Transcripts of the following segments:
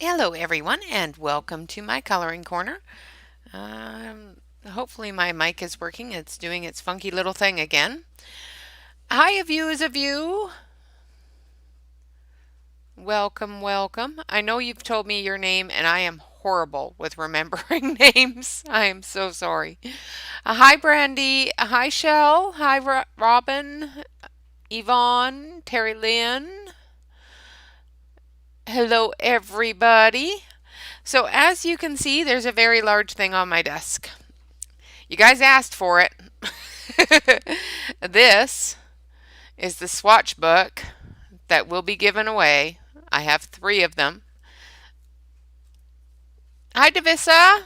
Hello everyone and welcome to my coloring corner. Hopefully my mic is working. It's doing its funky little thing again. Hi, a view is a view. Welcome, welcome. I know you've told me your name and I am horrible with remembering names. I am so sorry. Hi Brandy. Hi Shell. Hi Robin. Yvonne. Terry Lynn. Hello everybody. So as you can see, there's a very large thing on my desk. You guys asked for it. This is the swatch book that will be given away. I have 3 of them. Hi, Davissa.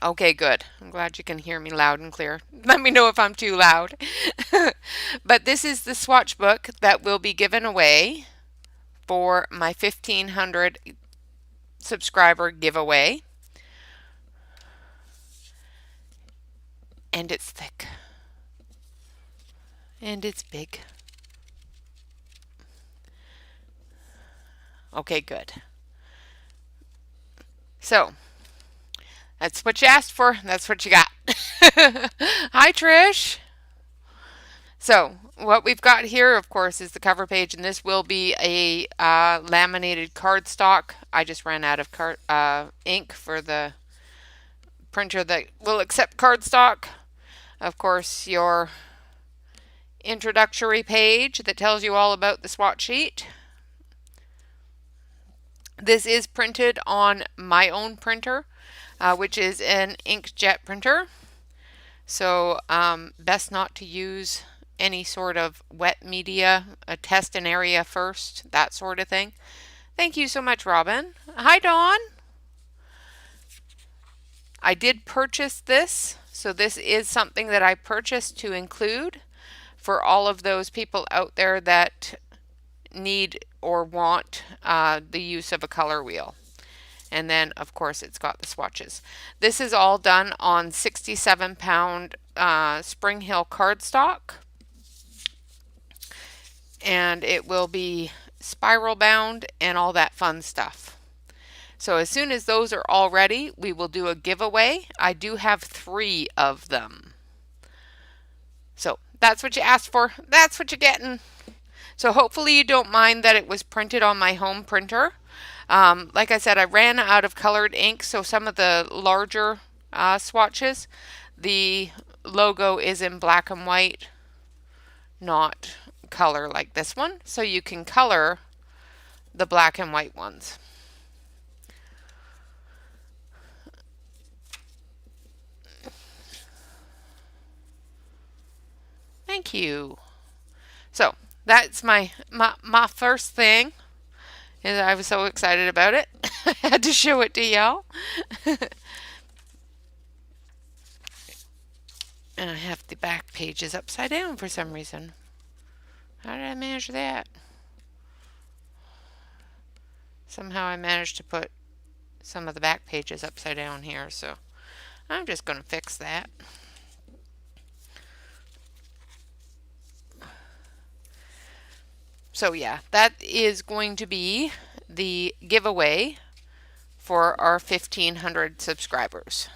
Okay, good. I'm glad you can hear me loud and clear. Let me know if I'm too loud. But this is the swatch book that will be given away for my 1,500 subscriber giveaway. And it's thick. And it's big. Okay, good. So, that's what you asked for. That's what you got. Hi, Trish. So, what we've got here, of course, is the cover page, and this will be a laminated cardstock. I just ran out of ink for the printer that will accept cardstock. Of course, your introductory page that tells you all about the swatch sheet. This is printed on my own printer, which is an inkjet printer. So best not to use any sort of wet media, test an area first, that sort of thing. Thank you so much, Robin. Hi, Dawn. I did purchase this, so this is something that I purchased to include for all of those people out there that need or want the use of a color wheel. And then, of course, it's got the swatches. This is all done on 67-pound Spring Hill cardstock. And it will be spiral bound and all that fun stuff. So as soon as those are all ready, we will do a giveaway. I do have 3 of them. So that's what you asked for. That's what you're getting. So hopefully you don't mind that it was printed on my home printer. Like I said, I ran out of colored ink, so some of the larger swatches, the logo is in black and white, not color like this one. So you can color the black and white ones. Thank you. So that's my first thing. And I was so excited about it. I had to show it to y'all. And I have the back pages upside down for some reason. How did I manage that? Somehow I managed to put some of the back pages upside down here, so I'm just going to fix that. So yeah, that is going to be the giveaway for our 1,500 subscribers.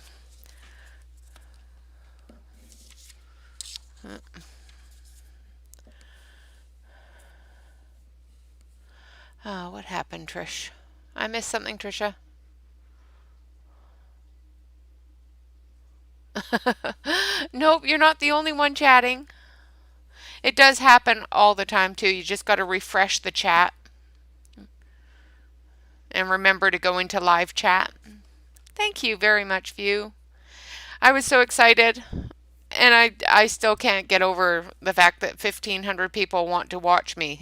Oh, what happened, Trish? I missed something, Trisha. Nope, you're not the only one chatting. It does happen all the time too. You just got to refresh the chat and remember to go into live chat. Thank you very much, View. I was so excited, and I still can't get over the fact that 1,500 people want to watch me.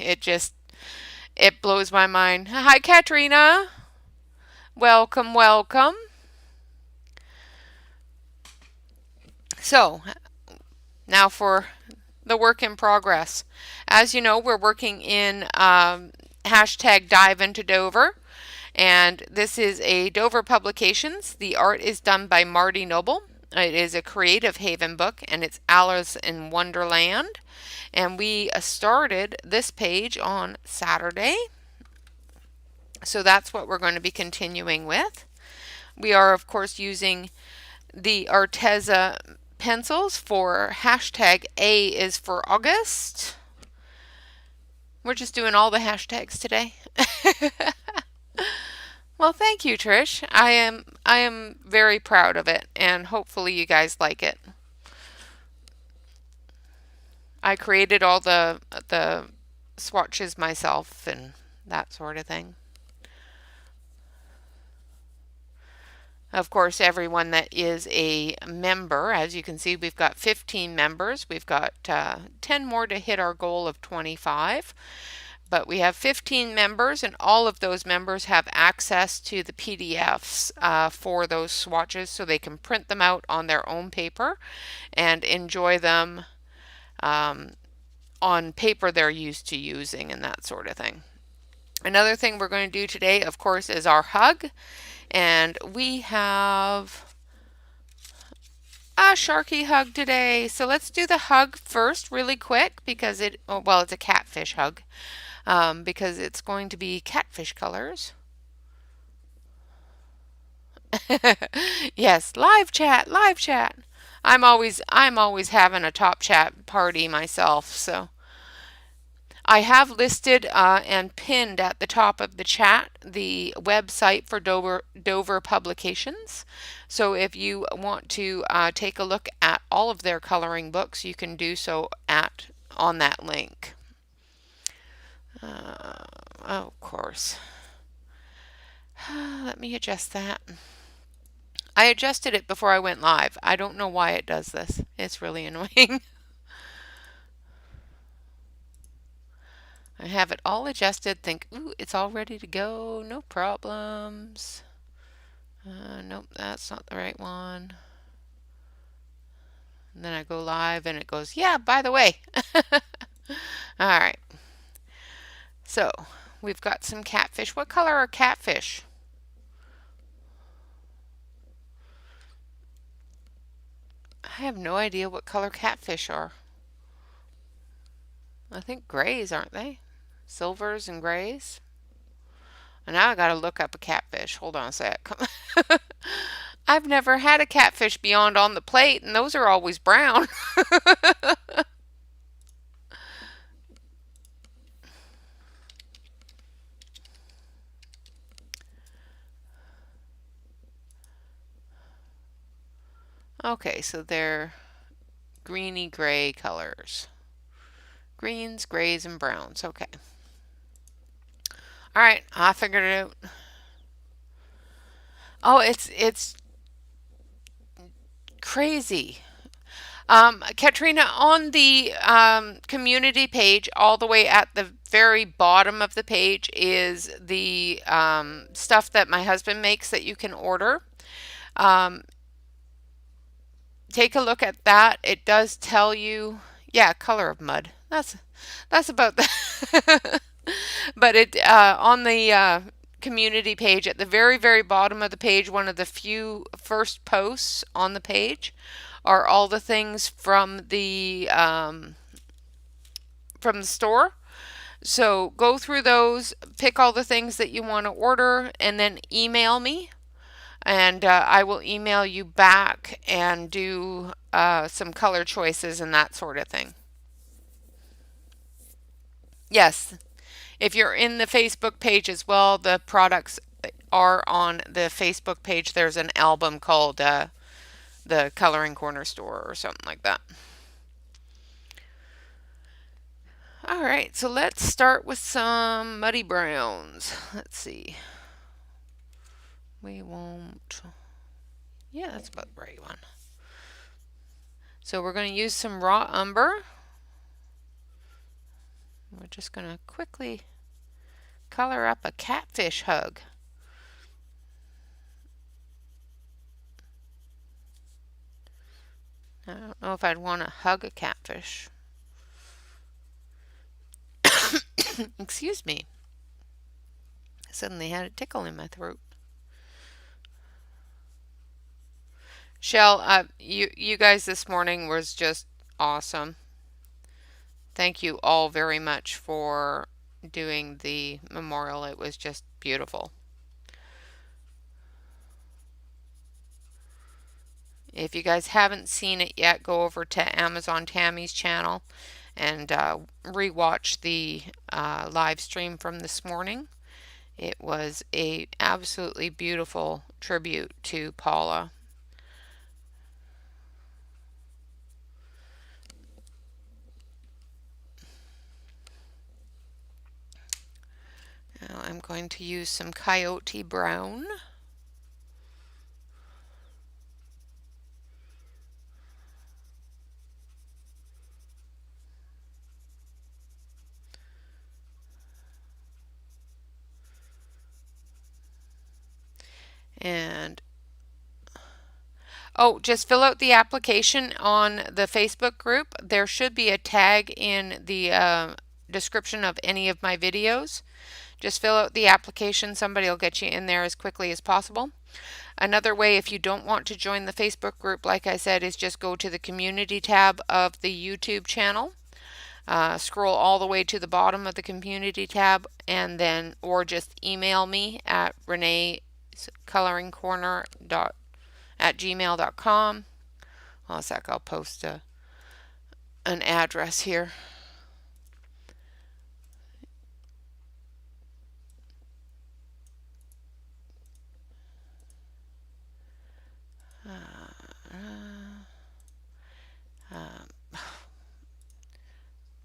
It blows my mind. Hi, Katrina. Welcome, welcome. So, now for the work in progress. As you know, we're working in hashtag Dive into Dover. And this is a Dover Publications. The art is done by Marty Noble. It is a Creative Haven book, and it's Alice in Wonderland. And we started this page on Saturday. So that's what we're going to be continuing with. We are, of course, using the Arteza pencils for hashtag A is for August. We're just doing all the hashtags today. Well, thank you, Trish. I am very proud of it, and hopefully you guys like it. I created all the swatches myself and that sort of thing. Of course, everyone that is a member, as you can see, we've got 15 members. We've got 10 more to hit our goal of 25. But we have 15 members, and all of those members have access to the PDFs for those swatches, so they can print them out on their own paper and enjoy them on paper they're used to using and that sort of thing. Another thing we're going to do today, of course, is our hug. And we have a Sharky hug today. So let's do the hug first really quick because well, it's a catfish hug because it's going to be catfish colors. Yes, live chat, live chat. I'm always having a top chat party myself, so I have listed and pinned at the top of the chat the website for Dover Publications. So if you want to take a look at all of their coloring books, you can do so on that link. Of course. Let me adjust that. I adjusted it before I went live. I don't know why it does this. It's really annoying. I have it all adjusted, think, ooh, it's all ready to go, no problems. Nope, that's not the right one. And then I go live and it goes, yeah, by the way. All right. So we've got some catfish. What color are catfish? I have no idea what color catfish are. I think grays, aren't they? Silvers and grays. And now I gotta look up a catfish. Hold on a sec. I've never had a catfish beyond on the plate, and those are always brown. Okay, so they're greeny gray colors. Greens, grays, and browns. Okay. All right, I figured it out. Oh, it's crazy. Katrina, on the community page, all the way at the very bottom of the page is the stuff that my husband makes that you can order. Take a look at that. It does tell you, yeah, color of mud. That's about the but it on the community page at the very bottom of the page, one of the few first posts on the page are all the things from the store. So go through those, pick all the things that you want to order, and then email me, and I will email you back and do some color choices and that sort of thing. Yes, if you're in the Facebook page as well, the products are on the Facebook page. There's an album called the Coloring Corner Store or something like that. All right, so let's start with some muddy browns. Let's see. We won't. Yeah, that's about the right one. So we're going to use some raw umber. We're just going to quickly color up a catfish hug. I don't know if I'd want to hug a catfish. Excuse me. I suddenly had a tickle in my throat. Shell, you guys this morning was just awesome. Thank you all very much for doing the memorial. It was just beautiful. If you guys haven't seen it yet, go over to Amazon Tammy's channel and rewatch the live stream from this morning. It was a absolutely beautiful tribute to Paula. Now I'm going to use some Coyote Brown. And oh, just fill out the application on the Facebook group. There should be a tag in the description of any of my videos. Just fill out the application. Somebody will get you in there as quickly as possible. Another way, if you don't want to join the Facebook group, like I said, is just go to the community tab of the YouTube channel. Scroll all the way to the bottom of the community tab, and then, or just email me at reneecoloringcorner@gmail.com. One sec, I'll post an address here.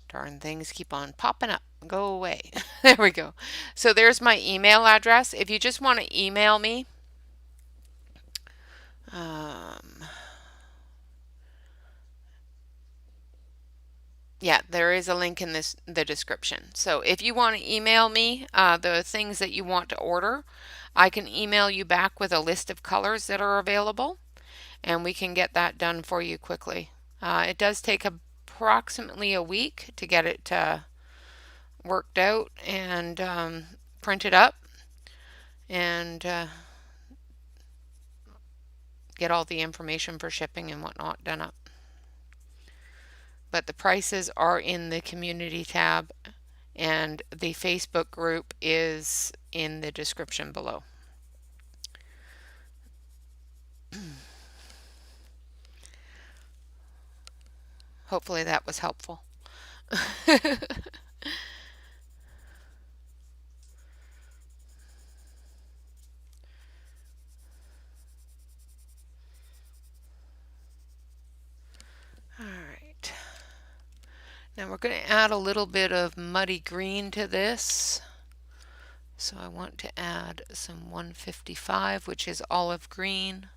Darn things keep on popping up. Go away. There we go. So there's my email address. If you just want to email me, yeah, there is a link in the description. So if you want to email me the things that you want to order, I can email you back with a list of colors that are available, and we can get that done for you quickly. It does take approximately a week to get it worked out and printed up and get all the information for shipping and whatnot done up. But the prices are in the community tab, and the Facebook group is in the description below. Hopefully that was helpful. Alright. Now we're going to add a little bit of muddy green to this. So I want to add some 155, which is olive green.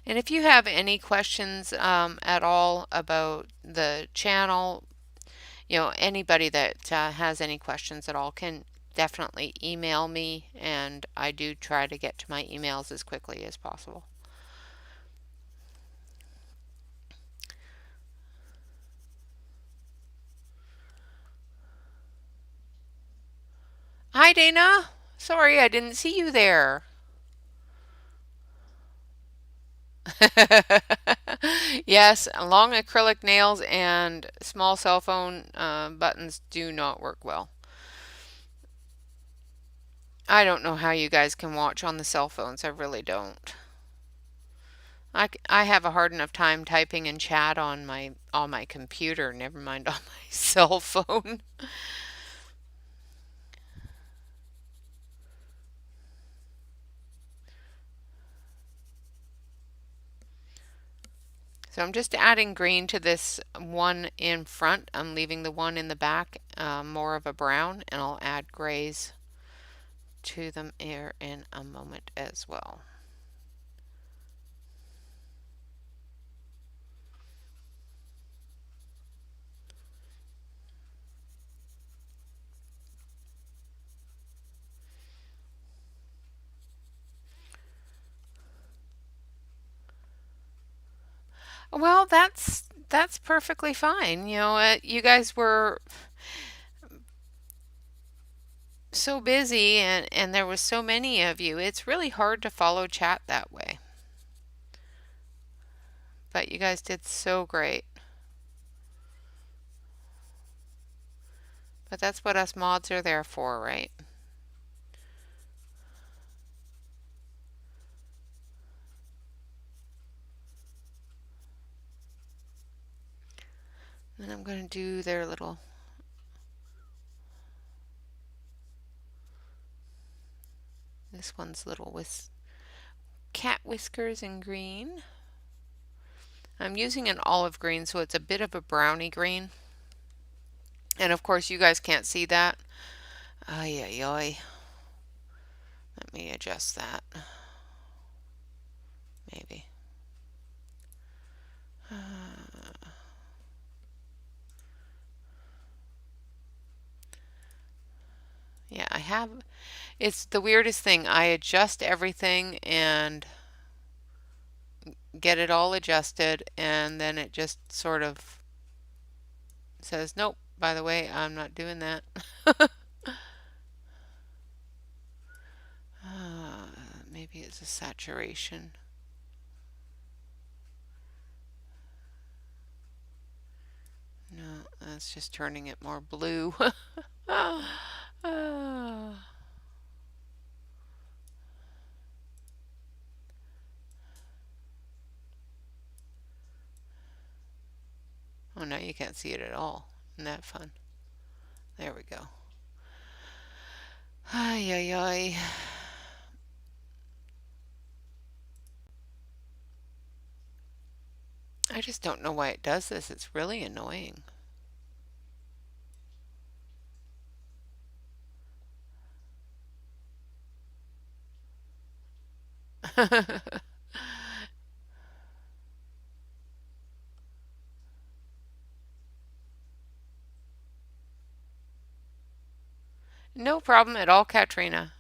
And if you have any questions at all about the channel, anybody that has any questions at all can definitely email me, and I do try to get to my emails as quickly as possible. Hi, Dana. Sorry, I didn't see you there. Yes, long acrylic nails and small cell phone buttons do not work well. I don't know how you guys can watch on the cell phones. I really don't. I have a hard enough time typing in chat on my computer, never mind on my cell phone. So I'm just adding green to this one in front. I'm leaving the one in the back more of a brown, and I'll add grays to them here in a moment as well. Well, that's perfectly fine. You guys were so busy and there was so many of you. It's really hard to follow chat that way. But you guys did so great. But that's what us mods are there for, right? Then I'm going to do their little this one's little cat whiskers in green. I'm using an olive green, so it's a bit of a browny green. And of course, you guys can't see that. Ay, ay, ay. Let me adjust that. Maybe. Yeah, I have. It's the weirdest thing. I adjust everything and get it all adjusted, and then it just sort of says, nope, by the way, I'm not doing that. Maybe it's a saturation. No, that's just turning it more blue. Oh, now you can't see it at all. Isn't that fun? There we go. Ay, ay, ay. I just don't know why it does this. It's really annoying. No problem at all, Katrina.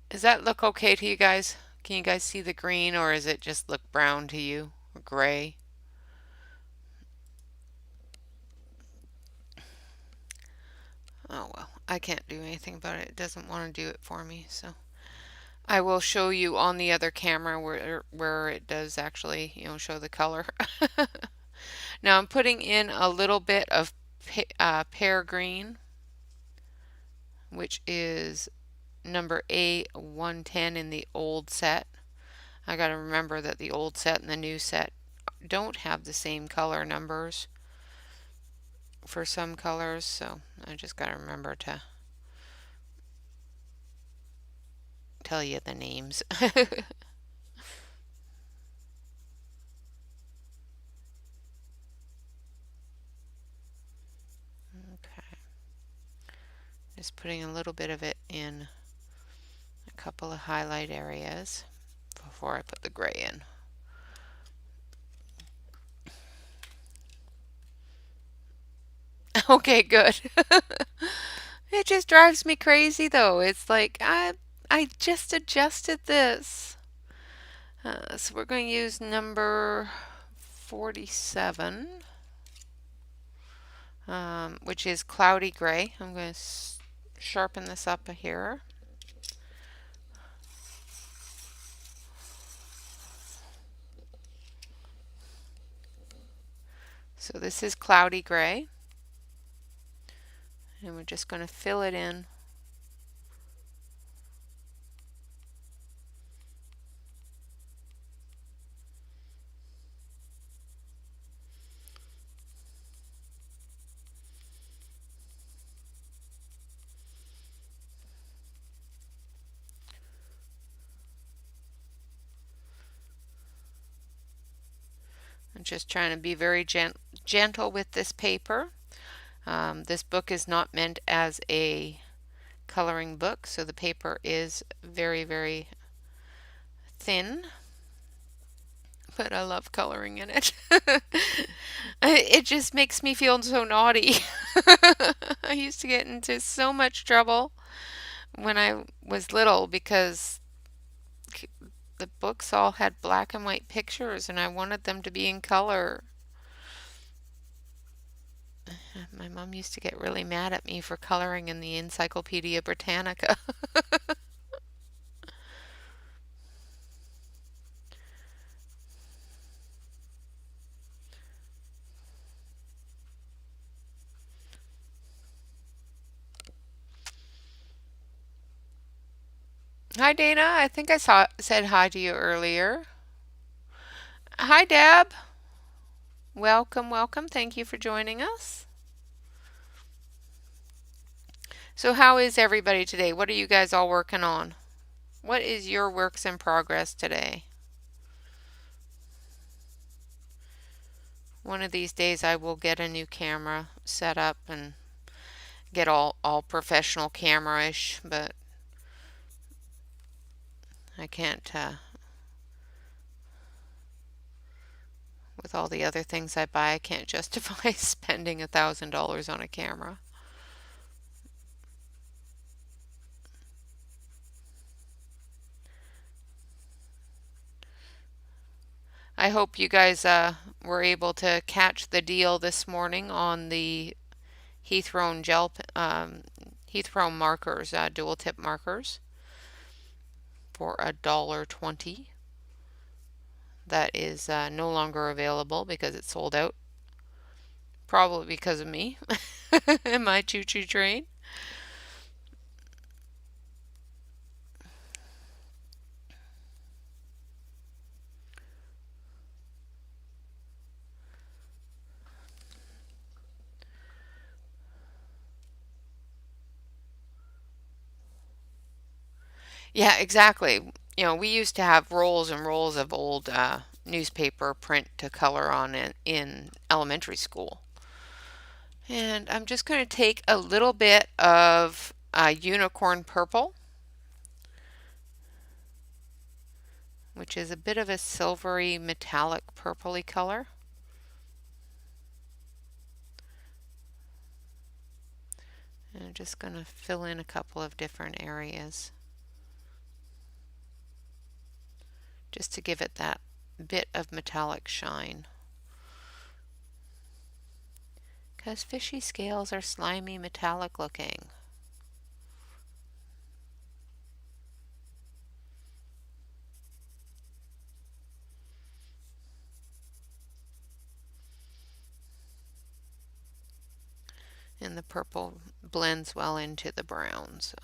Does that look okay to you guys? Can you guys see the green, or is it just look brown to you or gray? Oh well, I can't do anything about it. It doesn't want to do it for me, so I will show you on the other camera where it does actually, show the color. Now I'm putting in a little bit of pear green, which is number A110 in the old set. I got to remember that the old set and the new set don't have the same color numbers for some colors, so I just got to remember to tell you the names. Okay. Just putting a little bit of it in a couple of highlight areas before I put the gray in. Okay, good. It just drives me crazy though. It's like I just adjusted this. So we're going to use number 47, which is cloudy gray. I'm going to sharpen this up here. So this is cloudy gray, and we're just going to fill it in. I'm just trying to be very gentle with this paper. This book is not meant as a coloring book, so the paper is very, very thin. But I love coloring in it. It just makes me feel so naughty. I used to get into so much trouble when I was little because the books all had black and white pictures and I wanted them to be in color. My mom used to get really mad at me for coloring in the Encyclopedia Britannica. Hi, Dana. I think I said hi to you earlier. Hi, Deb. Welcome, welcome. Thank you for joining us. So, how is everybody today? What are you guys all working on? What is your works in progress today? One of these days I will get a new camera set up and get all professional camera-ish, but I can't with all the other things I buy, I can't justify spending $1,000 on a camera. I hope you guys were able to catch the deal this morning on the Heathrow Heathrow markers, dual tip markers for $1.20. That is no longer available because it's sold out. Probably because of me and my choo-choo train. Yeah, exactly. We used to have rolls and rolls of old newspaper print to color on in elementary school. And I'm just going to take a little bit of unicorn purple, which is a bit of a silvery metallic purpley color. And I'm just going to fill in a couple of different areas just to give it that bit of metallic shine. Because fishy scales are slimy metallic looking. And the purple blends well into the brown. So.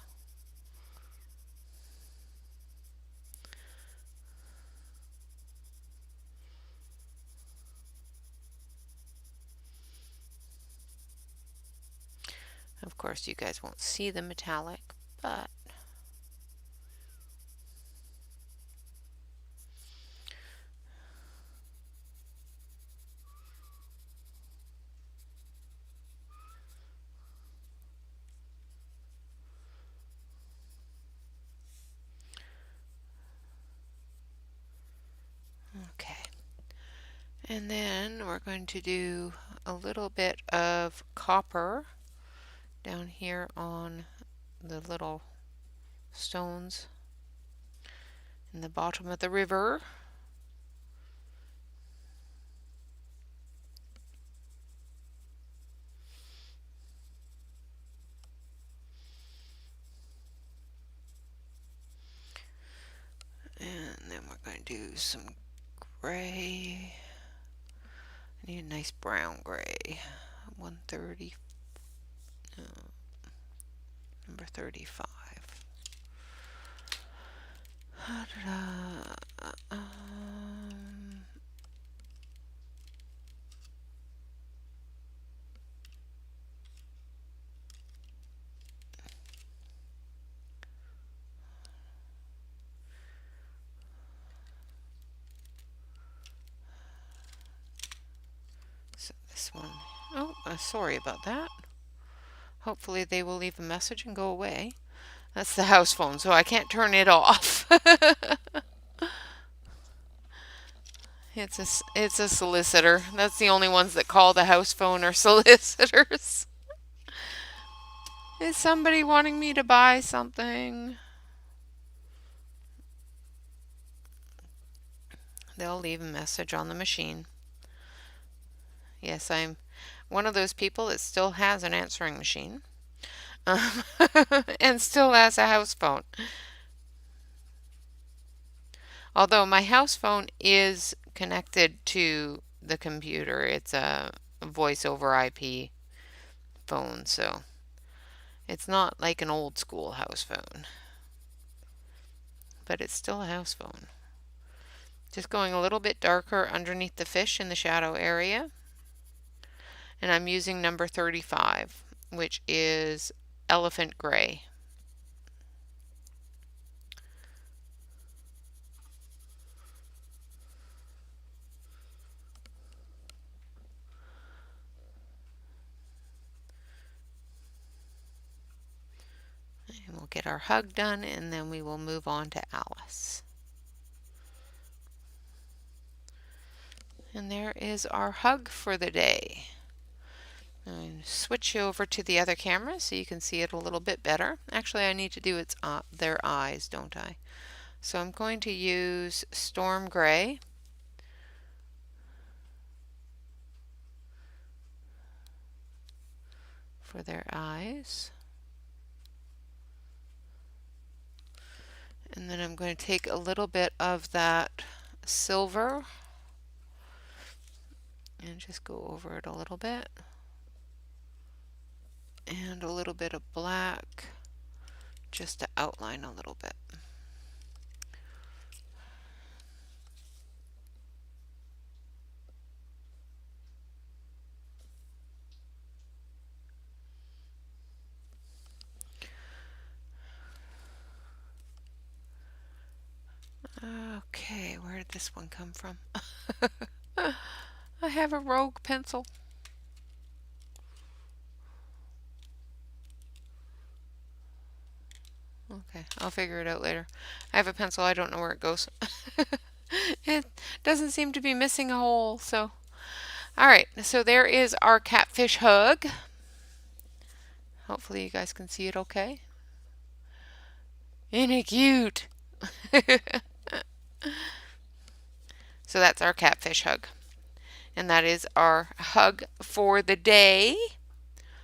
Of course, you guys won't see the metallic, but okay. And then we're going to do a little bit of copper down here on the little stones in the bottom of the river. And then we're going to do some gray. I need a nice brown gray. 130, number 35. So this one, oh, sorry about that. Hopefully they will leave a message and go away. That's the house phone, so I can't turn it off. It's a solicitor. That's the only ones that call the house phone are solicitors. Is somebody wanting me to buy something? They'll leave a message on the machine. Yes, one of those people that still has an answering machine um, and still has a house phone. Although my house phone is connected to the computer, it's a voice over IP phone, so it's not like an old school house phone, but it's still a house phone. Just going a little bit darker underneath the fish in the shadow area. And I'm using number 35, which is elephant gray. And we'll get our hug done, and then we will move on to Alice. And there is our hug for the day. And switch over to the other camera so you can see it a little bit better. Actually, I need to do their eyes, don't I? So I'm going to use Storm Gray. For their eyes. And then I'm going to take a little bit of that silver and just go over it a little bit. And a little bit of black just to outline a little bit. Okay, where did this one come from? I have a rogue pencil. Okay, I'll figure it out later. I have a pencil, I don't know where it goes. It doesn't seem to be missing a hole, so. Alright, so there is our catfish hug. Hopefully you guys can see it okay. Isn't it cute? So that's our catfish hug. And that is our hug for the day.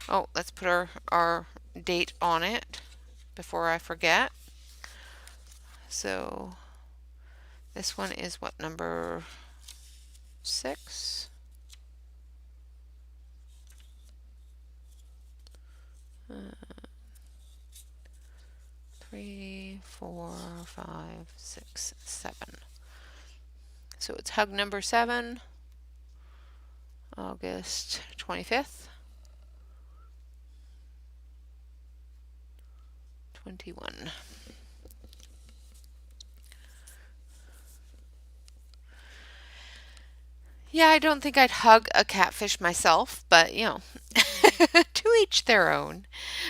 Oh, let's put our date on it before I forget. So this one is what, number 6? Uh, 3, 4, 5, 6, 7. So it's hug number 7, August 25th, 21. Yeah, I don't think I'd hug a catfish myself, but you know, to each their own.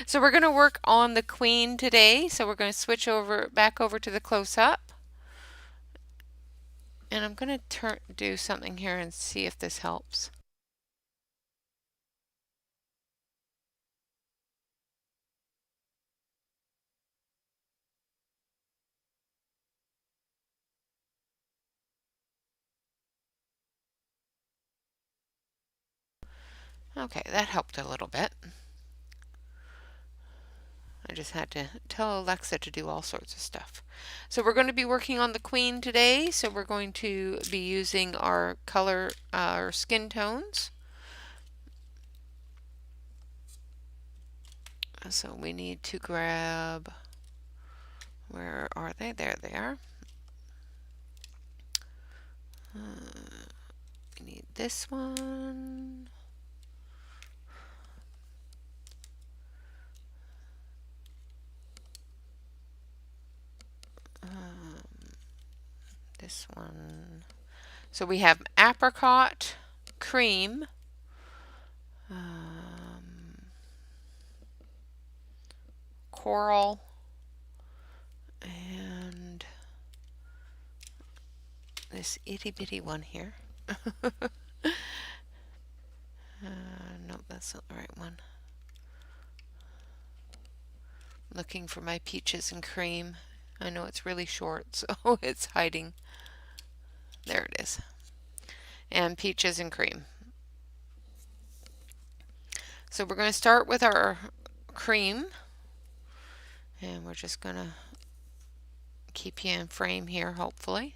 So we're going to work on the queen today. So we're going to switch back over to the close-up. And I'm going to do something here and see if this helps. Okay, that helped a little bit. I just had to tell Alexa to do all sorts of stuff. So we're going to be working on the queen today. So we're going to be using our color, our skin tones. So we need to grab, where are they? There they are. We need this one. This one. So we have apricot, cream, coral, and this itty bitty one here. Nope, that's not the right one. Looking for my peaches and cream. I know it's really short, so it's hiding. There it is. And peaches and cream. So we're going to start with our cream, and we're just going to keep you in frame here, hopefully.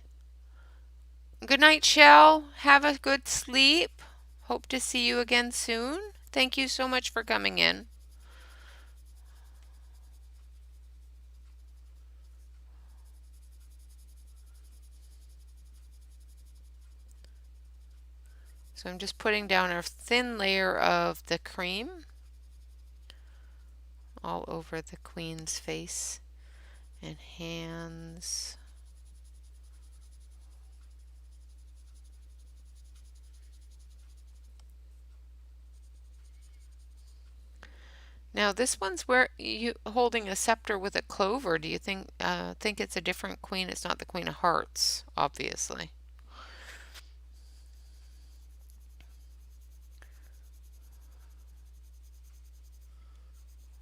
Good night, Shell. Have a good sleep. Hope to see you again soon. Thank you so much for coming in. So I'm just putting down a thin layer of the cream all over the queen's face and hands. Now this one's where you holding a scepter with a clover. Do you think it's a different queen? It's not the Queen of Hearts, obviously.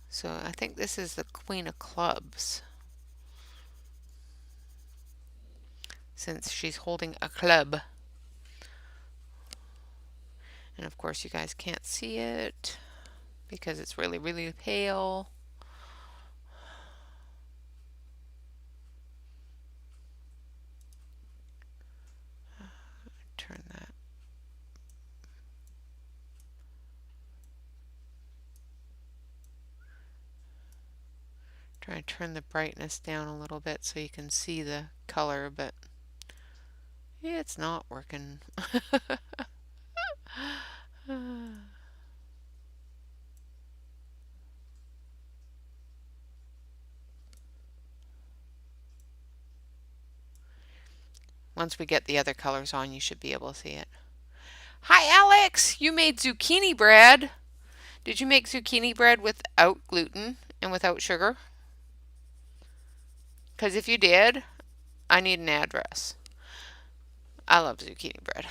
So I think this is the Queen of Clubs, since she's holding a club. And of course you guys can't see it because it's really, really pale. Turn that. Try to turn the brightness down a little bit so you can see the color, but yeah, it's not working. Once we get the other colors on, you should be able to see it. Hi, Alex! You made zucchini bread. Did you make zucchini bread without gluten and without sugar? Because if you did, I need an address. I love zucchini bread.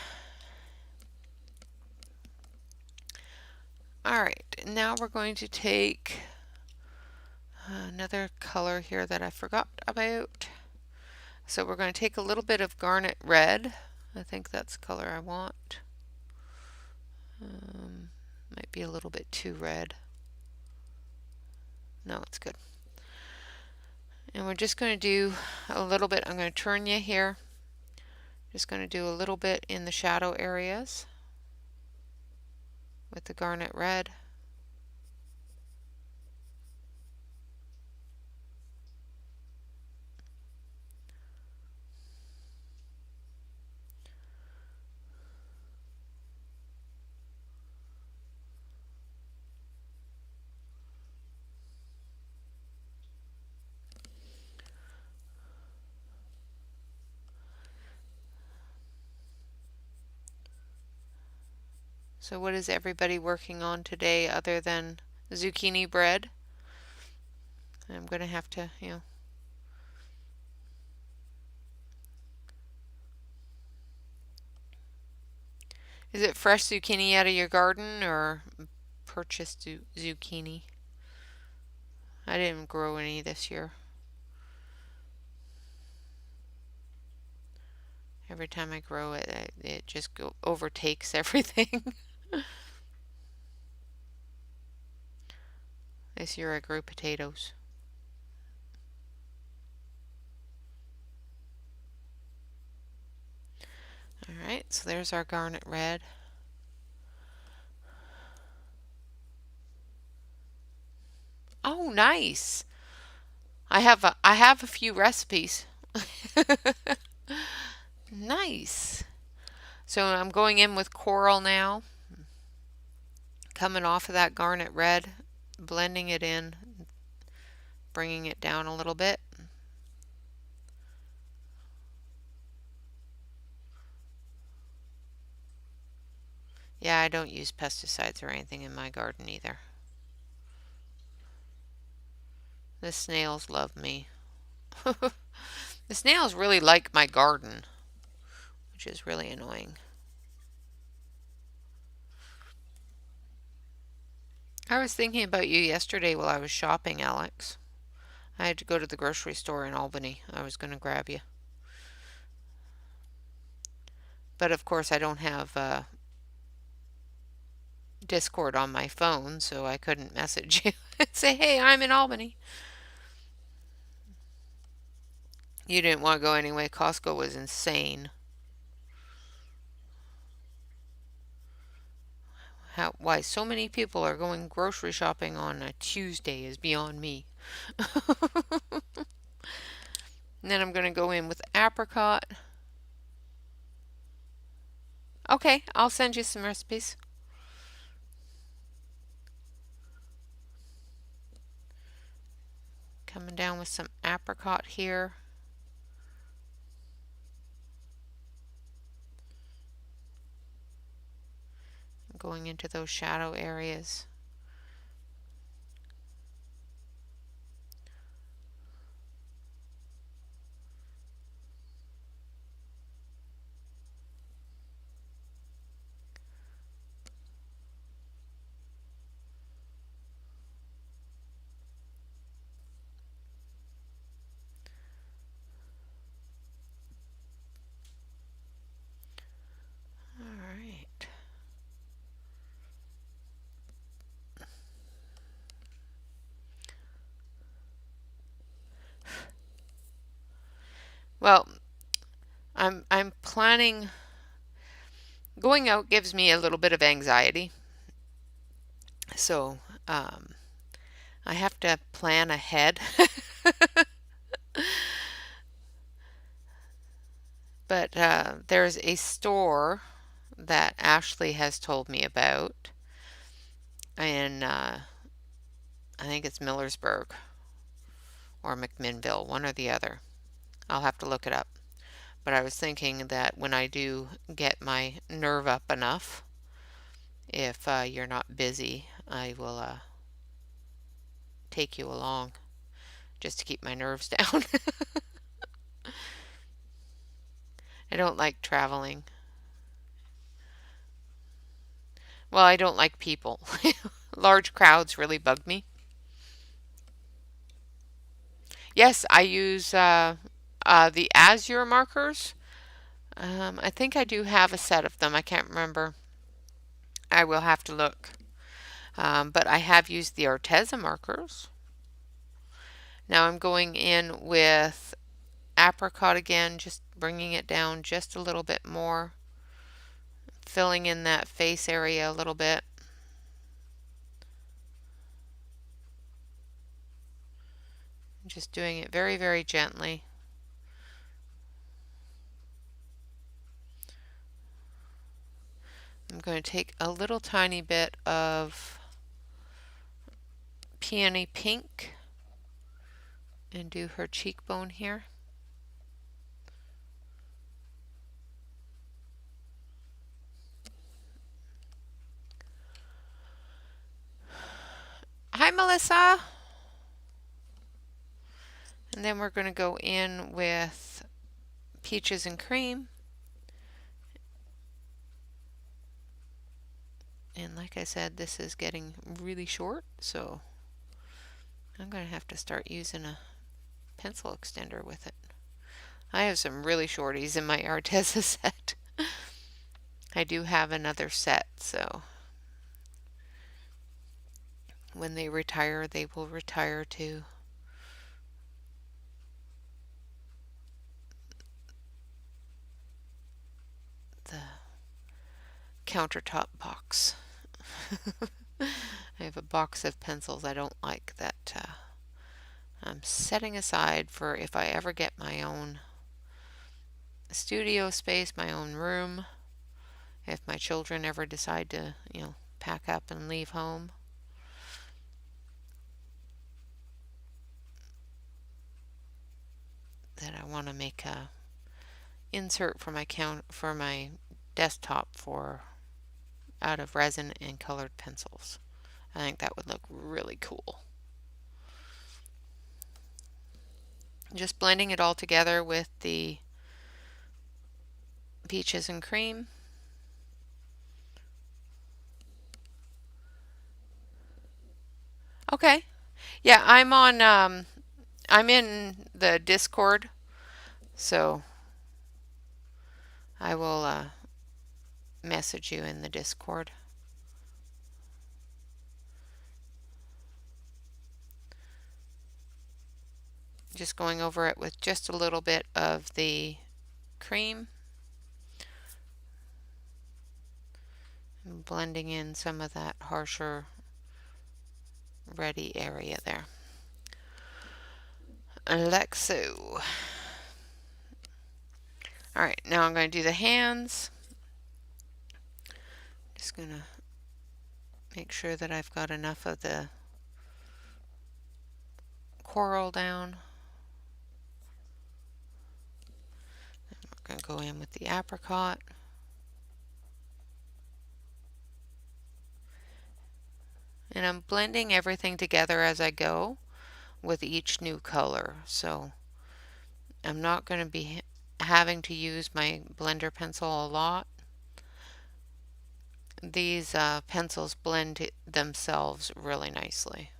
Alright, now we're going to take another color here that I forgot about. So we're going to take a little bit of garnet red. I think that's the color I want. Might be a little bit too red. No, it's good. And we're just going to do a little bit. I'm going to turn you here. Just going to do a little bit in the shadow areas with the garnet red. So what is everybody working on today other than zucchini bread? I'm going to have to, Is it fresh zucchini out of your garden or purchased zucchini? I didn't grow any this year. Every time I grow it, it just overtakes everything. This year I grew potatoes. Alright, so there's our garnet red. Oh, nice. I have a few recipes. Nice. So I'm going in with coral now. Coming off of that garnet red, blending it in, bringing it down a little bit. Yeah, I don't use pesticides or anything in my garden either. The snails love me. The snails really like my garden, which is really annoying. I was thinking about you yesterday while I was shopping, Alex. I had to go to the grocery store in Albany. I was going to grab you. But of course I don't have Discord on my phone, so I couldn't message you and say, hey, I'm in Albany. You didn't want to go anyway. Costco was insane. Why so many people are going grocery shopping on a Tuesday is beyond me. And then I'm going to go in with apricot. Okay, I'll send you some recipes. Coming down with some apricot here. Going into those shadow areas. Alright. Well, I'm planning. Going out gives me a little bit of anxiety, so I have to plan ahead. But there's a store that Ashley has told me about, and I think it's Millersburg or McMinnville, one or the other. I'll have to look it up. But I was thinking that when I do get my nerve up enough, if you're not busy, I will take you along just to keep my nerves down. I don't like traveling. Well, I don't like people. Large crowds really bug me. Yes, I use the Azure markers. I think I do have a set of them. I can't remember. I will have to look. But I have used the Arteza markers. Now I'm going in with apricot again, just bringing it down just a little bit more, filling in that face area a little bit. Just doing it very, very gently. I'm going to take a little tiny bit of peony pink and do her cheekbone here. Hi, Melissa. And then we're going to go in with peaches and cream. And like I said, this is getting really short, so I'm going to have to start using a pencil extender with it. I have some really shorties in my Arteza set. I do have another set, so when they retire, they will retire to the countertop box. I have a box of pencils I don't like that I'm setting aside for if I ever get my own studio space, my own room, if my children ever decide to, pack up and leave home. That I want to make a insert for my desktop for out of resin and colored pencils. I think that would look really cool. Just blending it all together with the peaches and cream. Okay. Yeah, I'm in the Discord, so I will message you in the Discord. Just going over it with just a little bit of the cream and blending in some of that harsher ready area there. Like so. Alright, now I'm going to do the hands. Just going to make sure that I've got enough of the coral down. We're going to go in with the apricot. And I'm blending everything together as I go with each new color. So I'm not going to be having to use my blender pencil a lot. These pencils blend themselves really nicely.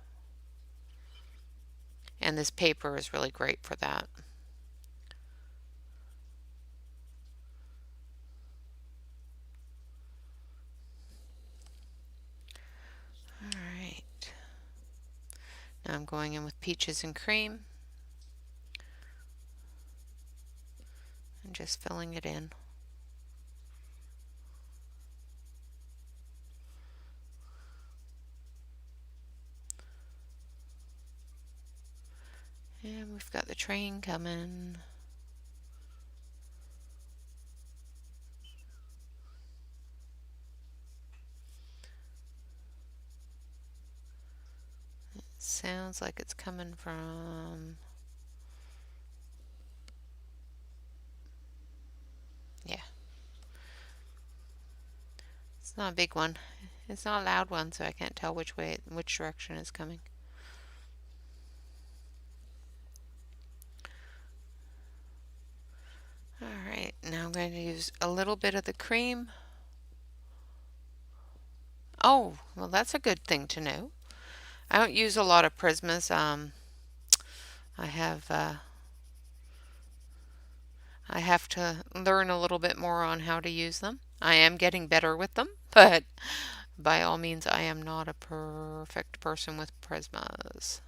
And this paper is really great for that. Alright. Now I'm going in with peaches and cream. And just filling it in. And we've got the train coming. It sounds like it's coming from... yeah. It's not a big one. It's not a loud one, so I can't tell which direction it's coming. Alright, now I'm going to use a little bit of the cream. Oh, well that's a good thing to know. I don't use a lot of Prismas. I have to learn a little bit more on how to use them. I am getting better with them, but by all means I am not a perfect person with Prismas.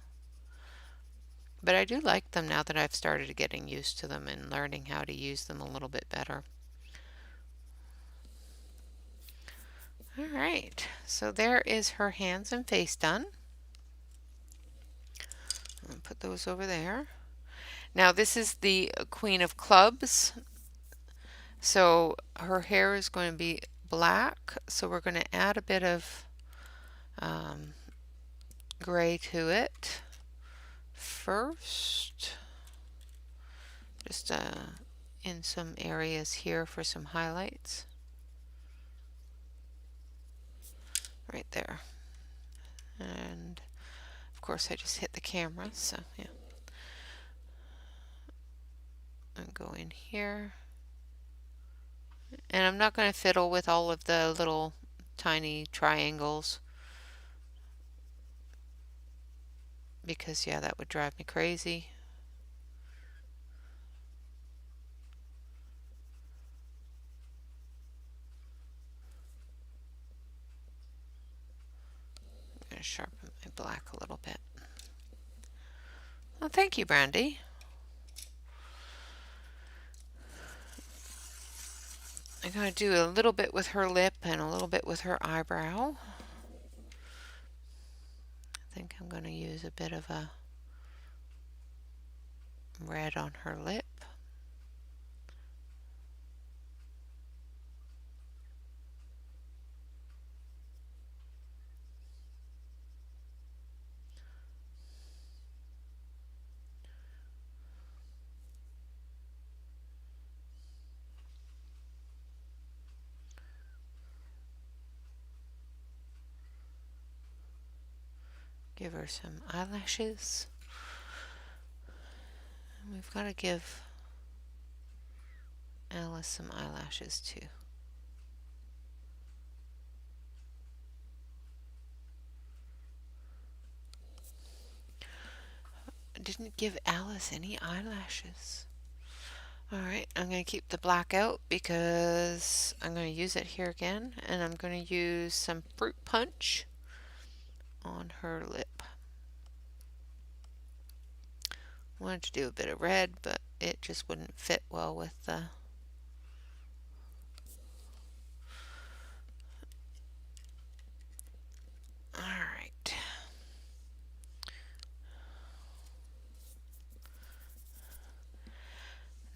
But I do like them now that I've started getting used to them and learning how to use them a little bit better. Alright, so there is her hands and face done. I'll put those over there. Now this is the Queen of Clubs. So her hair is going to be black. So we're going to add a bit of gray to it first. Just in some areas here for some highlights. Right there. And of course I just hit the camera, so yeah. And go in here. And I'm not going to fiddle with all of the little tiny triangles because yeah, that would drive me crazy. I'm going to sharpen my black a little bit. Well, thank you, Brandy. I'm going to do a little bit with her lip and a little bit with her eyebrow. I think I'm going to use a bit of a red on her lip. Give her some eyelashes. And we've got to give Alice some eyelashes too. I didn't give Alice any eyelashes. Alright, I'm going to keep the black out because I'm going to use it here again, and I'm going to use some fruit punch on her lip. Wanted to do a bit of red, but it just wouldn't fit well with the... Alright.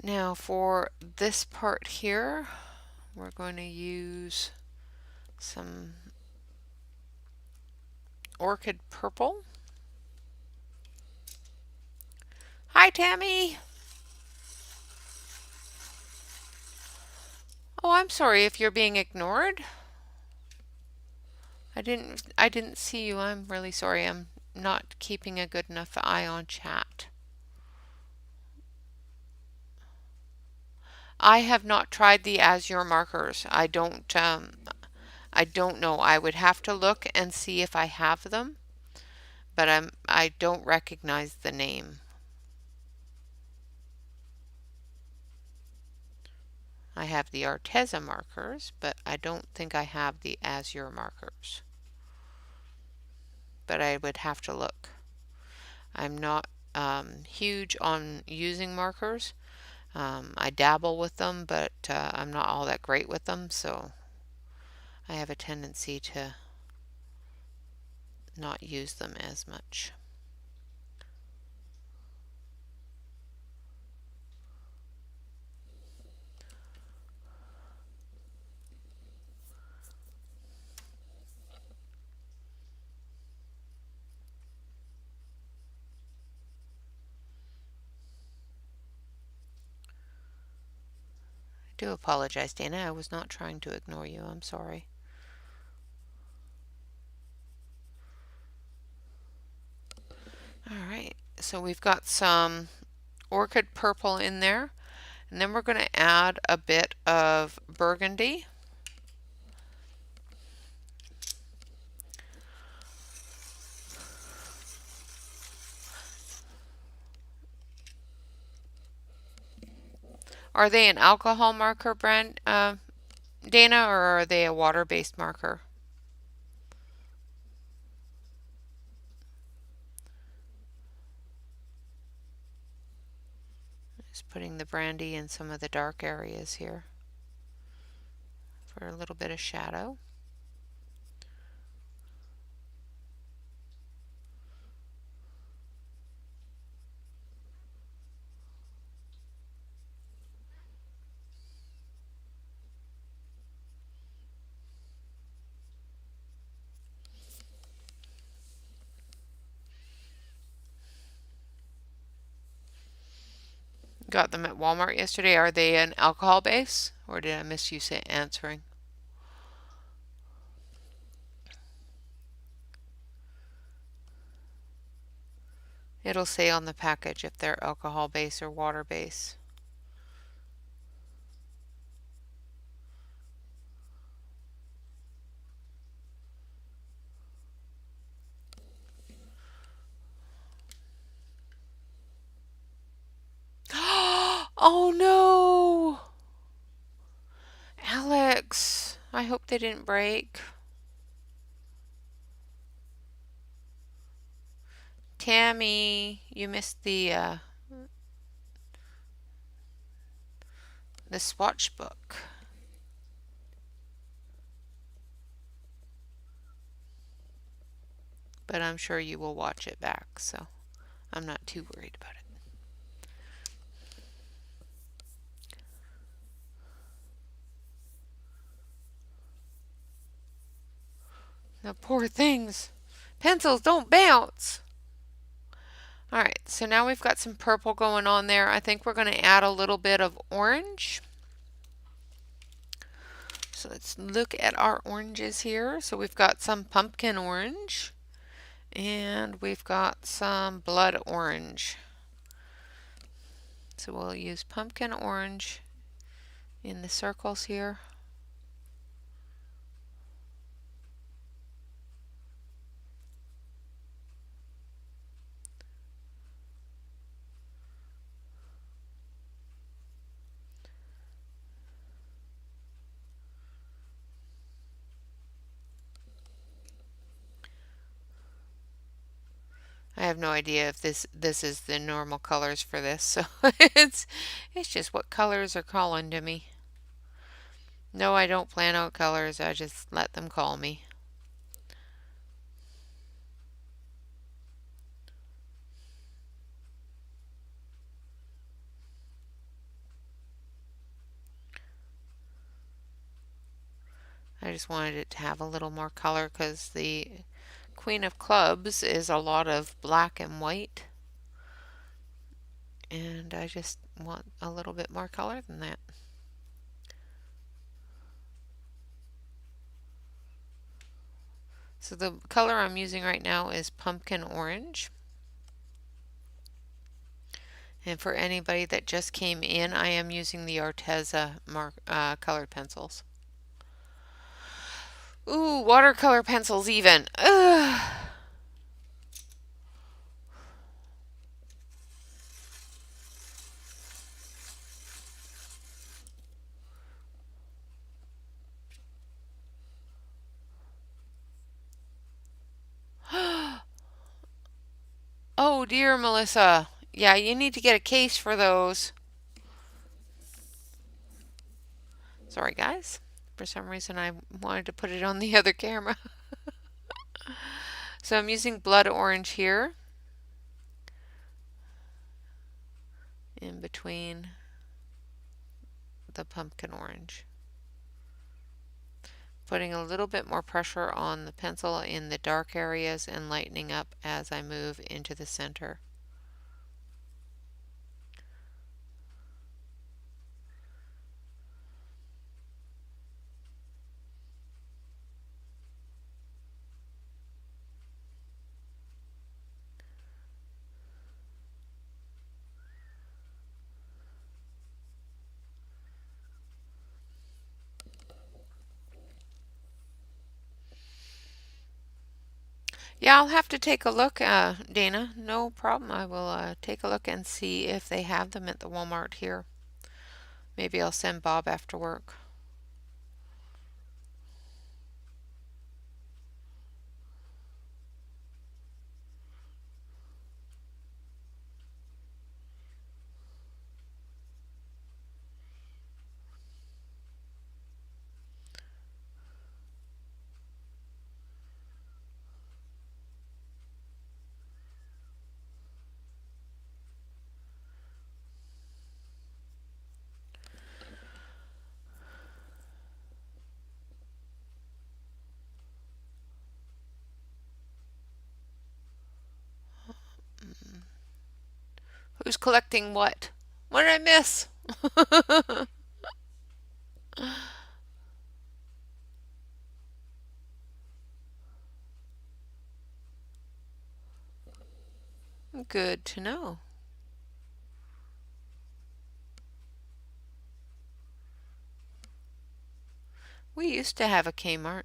Now for this part here, we're going to use some orchid purple. Hi, Tammy. Oh, I'm sorry if you're being ignored. I didn't see you. I'm really sorry. I'm not keeping a good enough eye on chat. I have not tried the Azure markers. I don't know. I would have to look and see if I have them, but I don't recognize the name. I have the Arteza markers, but I don't think I have the Azure markers. But I would have to look. I'm not huge on using markers. I dabble with them, but I'm not all that great with them, so I have a tendency to not use them as much. I do apologize, Dana. I was not trying to ignore you. I'm sorry. Alright, so we've got some orchid purple in there, and then we're going to add a bit of burgundy. Are they an alcohol marker brand, Dana, or are they a water-based marker? Just putting the brandy in some of the dark areas here for a little bit of shadow. Got them at Walmart yesterday. Are they an alcohol base, or did I miss you answering? It'll say on the package if they're alcohol base or water base. Oh no! Alex, I hope they didn't break. Tammy, you missed the swatch book. But I'm sure you will watch it back, so I'm not too worried about it. The poor things. Pencils don't bounce. Alright, so now we've got some purple going on there. I think we're going to add a little bit of orange. So let's look at our oranges here. So we've got some pumpkin orange and we've got some blood orange. So we'll use pumpkin orange in the circles here. I have no idea if this is the normal colors for this, so it's just what colors are calling to me. No, I don't plan out colors, I just let them call me. I just wanted it to have a little more color because the Queen of Clubs is a lot of black and white, and I just want a little bit more color than that. So the color I'm using right now is pumpkin orange. And for anybody that just came in, I am using the Arteza colored pencils. Ooh, watercolor pencils even. Ugh. Oh dear, Melissa. Yeah, you need to get a case for those. Sorry, guys. For some reason, I wanted to put it on the other camera. So I'm using blood orange here, in between the pumpkin orange. Putting a little bit more pressure on the pencil in the dark areas and lightening up as I move into the center. Yeah, I'll have to take a look, Dana. No problem. I will take a look and see if they have them at the Walmart here. Maybe I'll send Bob after work. Who's collecting what? What did I miss? Good to know. We used to have a Kmart.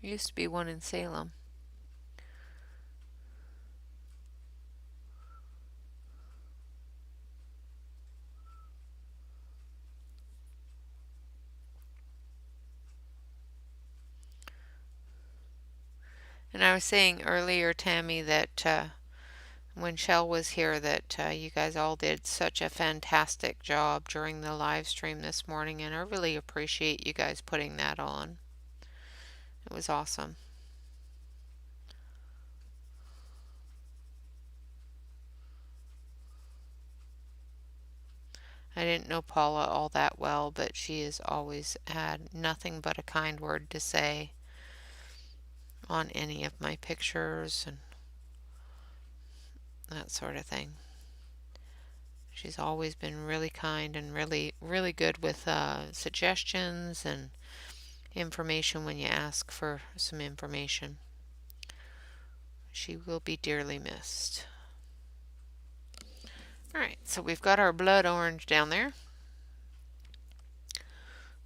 There used to be one in Salem. And I was saying earlier, Tammy, that when Shell was here, that you guys all did such a fantastic job during the live stream this morning, and I really appreciate you guys putting that on. It was awesome. I didn't know Paula all that well, but she has always had nothing but a kind word to say on any of my pictures and that sort of thing. She's always been really kind and really good with suggestions and information when you ask for some information. She will be dearly missed. Alright, so we've got our blood orange down there.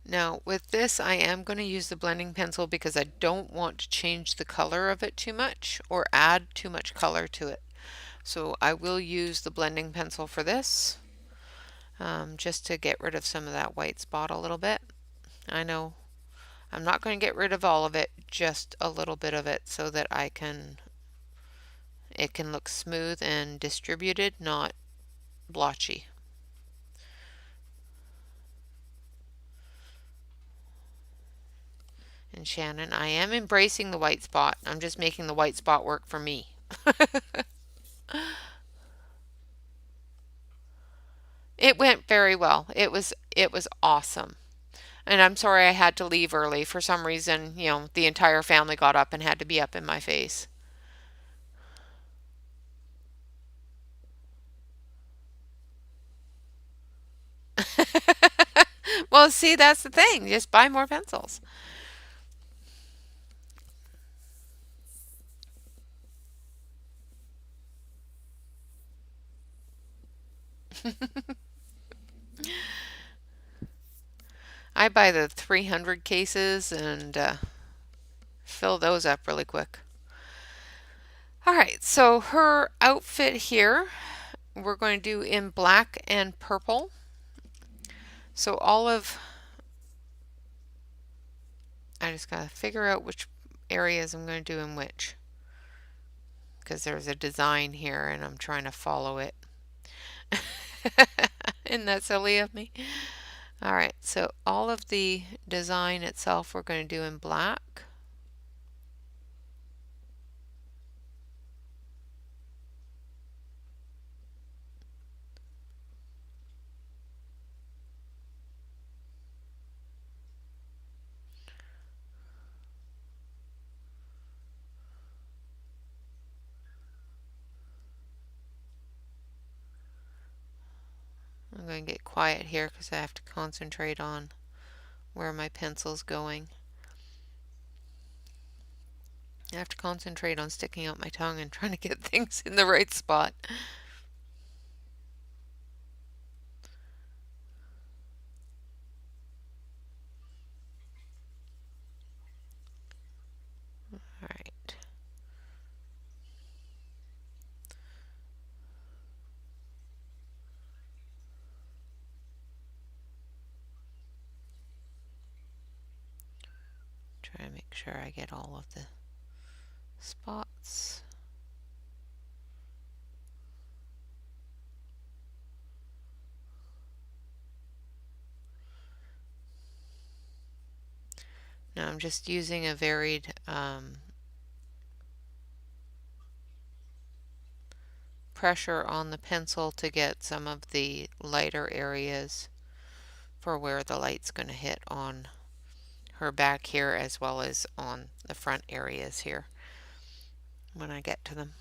Now with this I am going to use the blending pencil because I don't want to change the color of it too much or add too much color to it. So I will use the blending pencil for this, just to get rid of some of that white spot a little bit. I know I'm not going to get rid of all of it, just a little bit of it so that it can look smooth and distributed, not blotchy. And Shannon, I am embracing the white spot. I'm just making the white spot work for me. It went very well. It was awesome. And I'm sorry I had to leave early. For some reason, the entire family got up and had to be up in my face. Well, see, that's the thing. Just buy more pencils. I buy the 300 cases and fill those up really quick. All right, so her outfit here, we're going to do in black and purple. So I just got to figure out which areas I'm going to do in which, because there's a design here and I'm trying to follow it. Isn't that silly of me? All right, so all of the design itself we're going to do in black. I'm going to get quiet here because I have to concentrate on where my pencil's going. I have to concentrate on sticking out my tongue and trying to get things in the right spot. All right. Try to make sure I get all of the spots. Now I'm just using a varied pressure on the pencil to get some of the lighter areas for where the light's going to hit on her back here as well as on the front areas here when I get to them.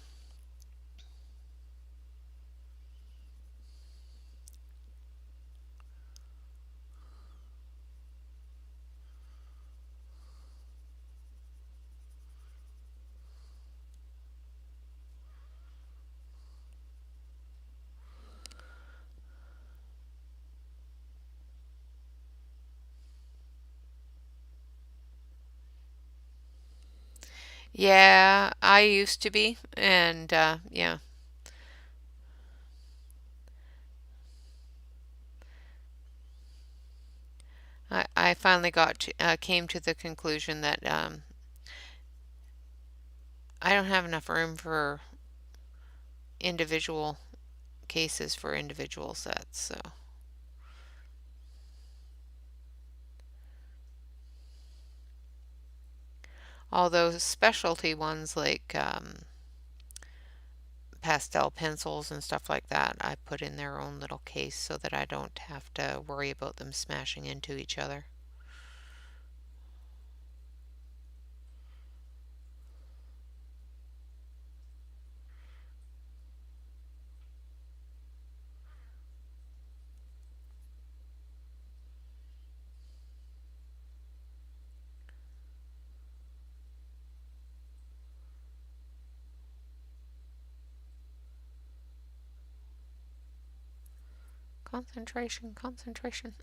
Yeah, I used to be, and yeah, I finally came to the conclusion that I don't have enough room for individual cases for individual sets. So, all those specialty ones like pastel pencils and stuff like that, I put in their own little case so that I don't have to worry about them smashing into each other. Concentration, concentration.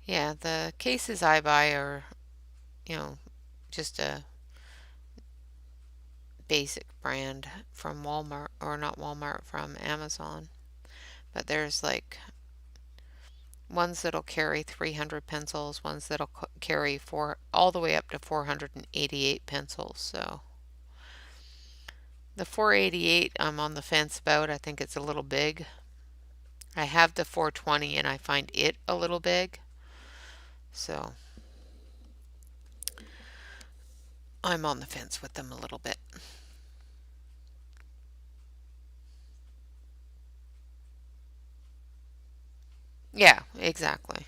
Yeah, the cases I buy are, just a basic brand from Walmart, or not Walmart, from Amazon. But there's like ones that'll carry 300 pencils, ones that'll carry all the way up to 488 pencils. So the 488 I'm on the fence about. I think it's a little big. I have the 420 and I find it a little big. So I'm on the fence with them a little bit. Yeah, exactly.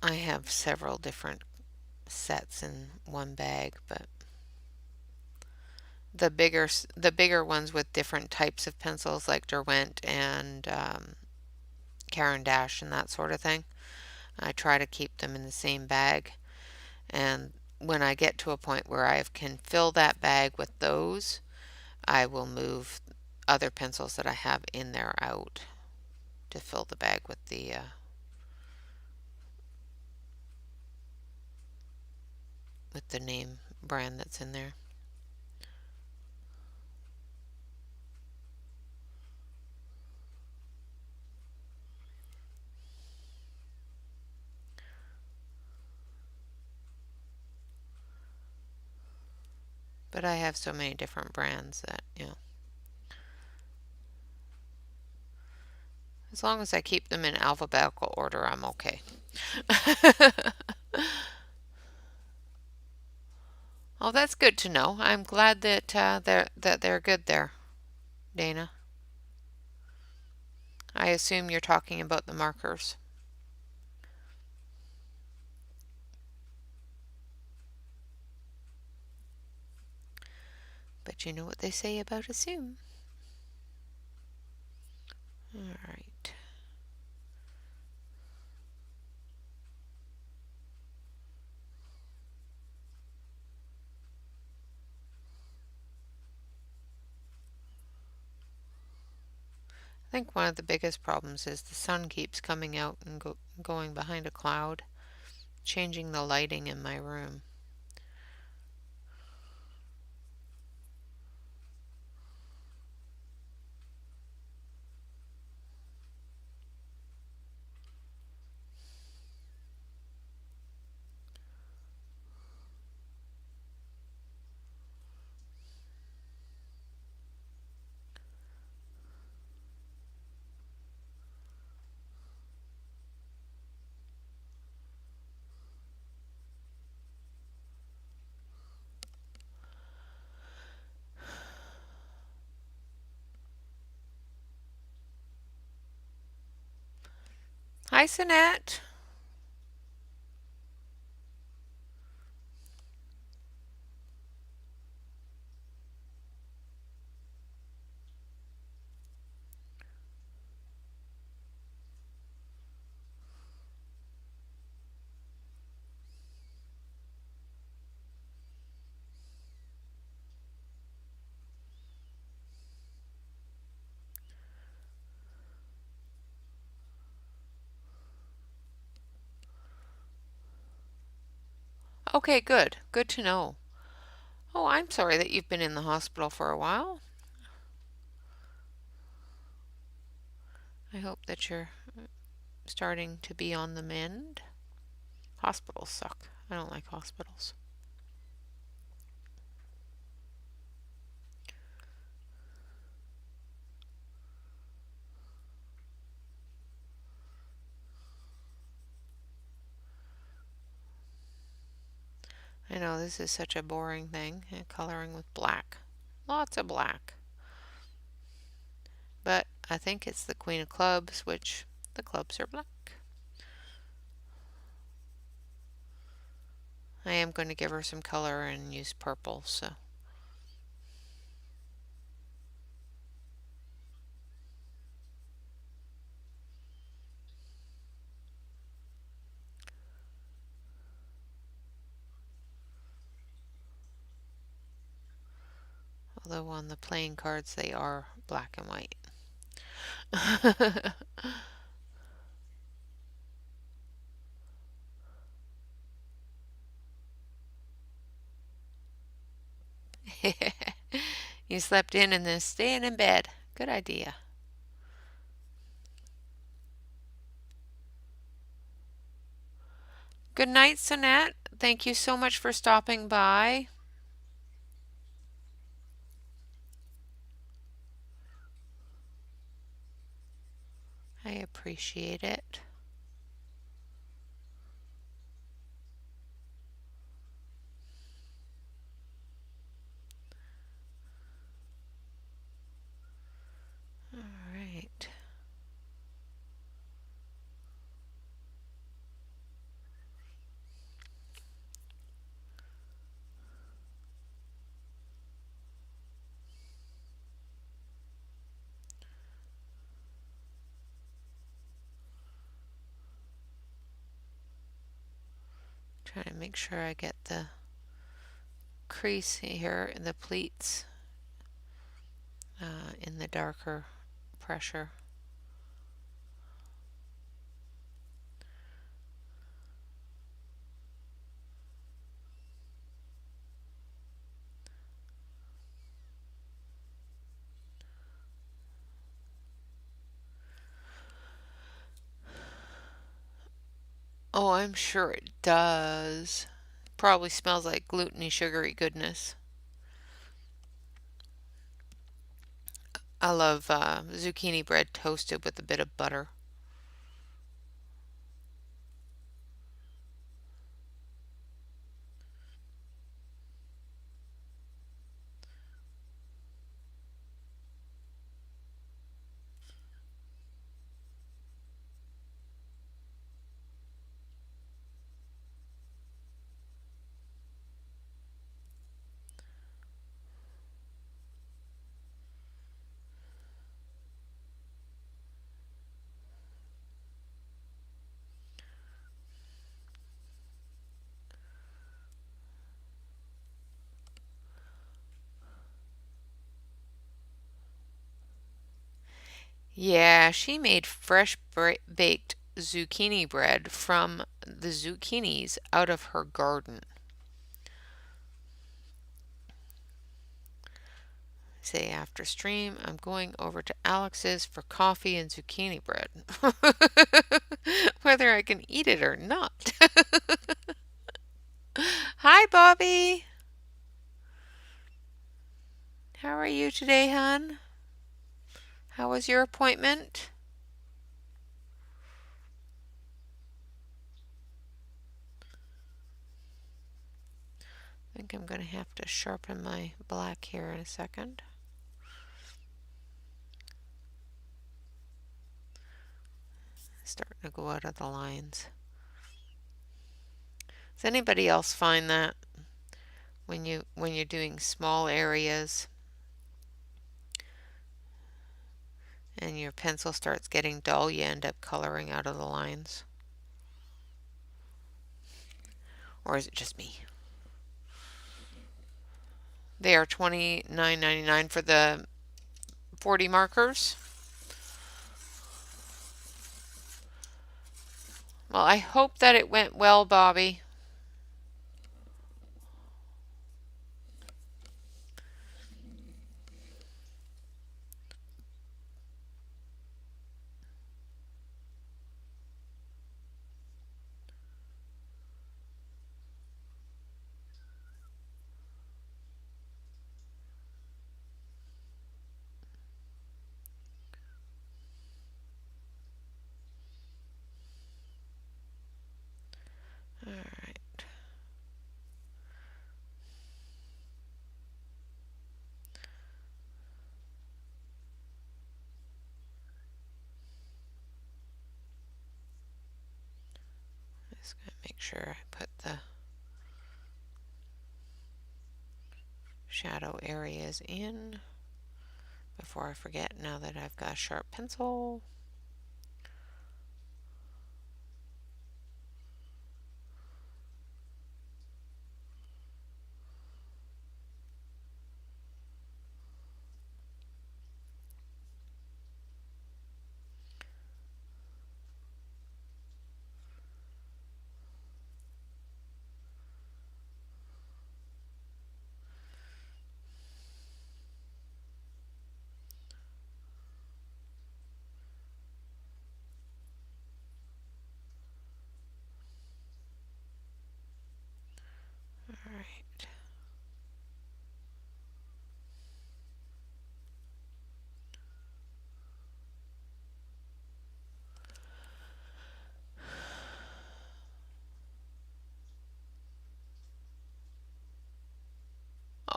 I have several different sets in one bag, but the bigger ones with different types of pencils like Derwent and Caran d'Ache and that sort of thing, I try to keep them in the same bag. And when I get to a point where I can fill that bag with those, I will move other pencils that I have in there out to fill the bag with the name brand that's in there. But I have so many different brands that, as long as I keep them in alphabetical order, I'm okay. Oh, that's good to know. I'm glad that they're good there, Dana. I assume you're talking about the markers. But you know what they say about assume. All right. I think one of the biggest problems is the sun keeps coming out and going behind a cloud, changing the lighting in my room. Hi, Sinette. Okay, good. Good to know. Oh, I'm sorry that you've been in the hospital for a while. I hope that you're starting to be on the mend. Hospitals suck. I don't like hospitals. I know this is such a boring thing, coloring with black. Lots of black. But I think it's the Queen of Clubs, which the clubs are black. I am going to give her some color and use purple, so. Although on the playing cards they are black and white. You slept in and then staying in bed. Good idea. Good night, Sonette. Thank you so much for stopping by. I appreciate it. All right. Trying to make sure I get the crease here in the pleats in the darker pressure. Oh, I'm sure it does. Probably smells like gluten-y, sugary goodness. I love zucchini bread toasted with a bit of butter. Yeah, she made fresh baked zucchini bread from the zucchinis out of her garden. Say after stream, I'm going over to Alex's for coffee and zucchini bread. Whether I can eat it or not. Hi, Bobby. How are you today, hon? How was your appointment? I think I'm going to have to sharpen my black here in a second. Starting to go out of the lines. Does anybody else find that when you're doing small areas and your pencil starts getting dull, you end up coloring out of the lines? Or is it just me? They are $29.99 for the 40 markers. Well, I hope that it went well, Bobby. All right. Just gonna make sure I put the shadow areas in before I forget, now that I've got a sharp pencil. All right.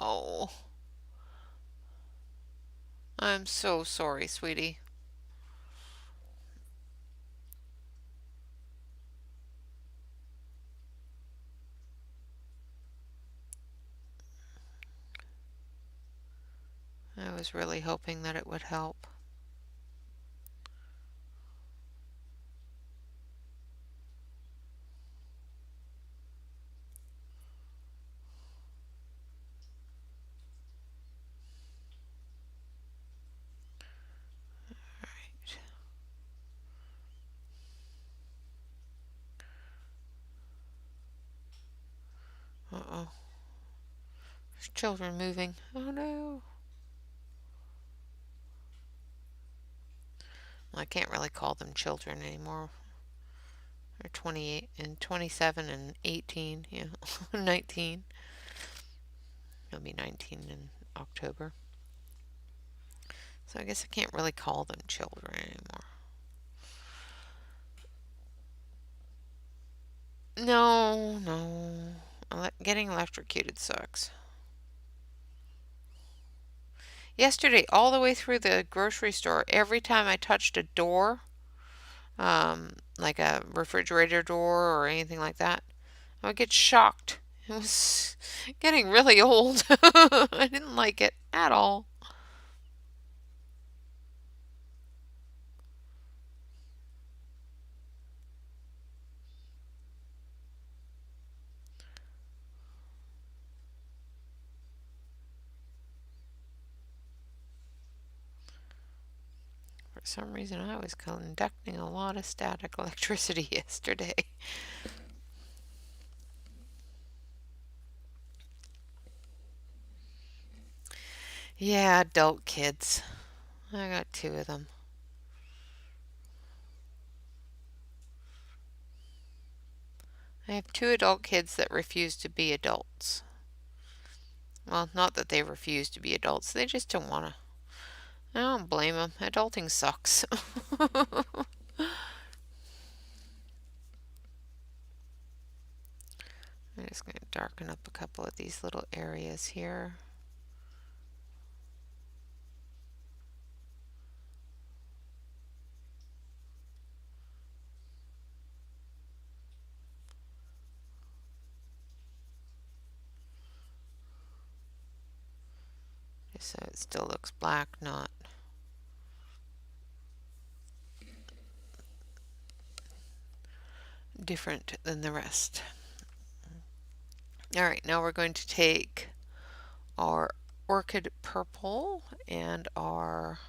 Oh, I'm so sorry, sweetie. I was really hoping that it would help. Uh-oh. There's children moving. Oh no. Well, I can't really call them children anymore. They're 28 and 27 and 18. Yeah, 19. He'll be 19 in October. So I guess I can't really call them children anymore. No, no. Getting electrocuted sucks. Yesterday, all the way through the grocery store, every time I touched a door, like a refrigerator door or anything like that, I would get shocked. It was getting really old. I didn't like it at all. For some reason, I was conducting a lot of static electricity yesterday. Yeah, adult kids. I got two of them. I have two adult kids that refuse to be adults. Well, not that they refuse to be adults, they just don't want to. I don't blame them. Adulting sucks. I'm just going to darken up a couple of these little areas here. Just so it still looks black, not different than the rest. Alright, now we're going to take our orchid purple and our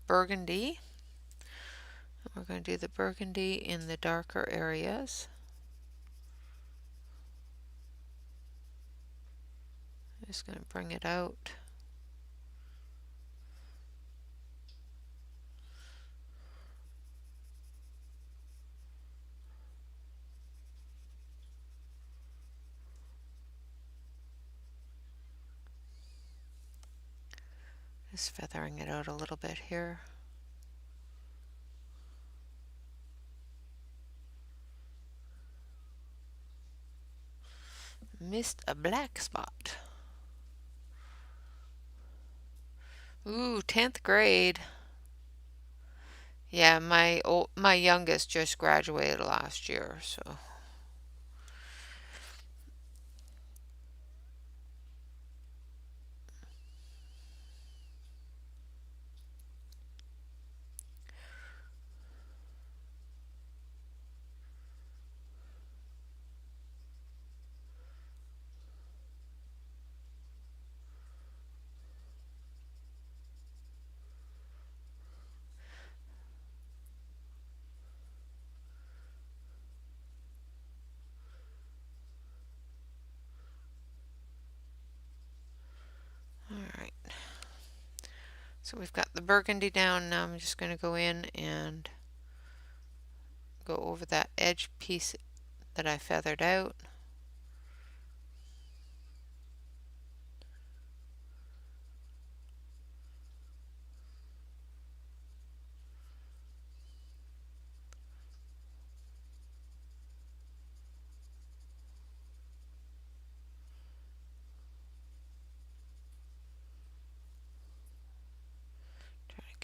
burgundy. We're going to do the burgundy in the darker areas. Just going to bring it out. Just feathering it out a little bit here. Missed a black spot. Ooh, 10th grade. Yeah, my youngest just graduated last year, so. Alright. So we've got the burgundy down. Now I'm just going to go in and go over that edge piece that I feathered out.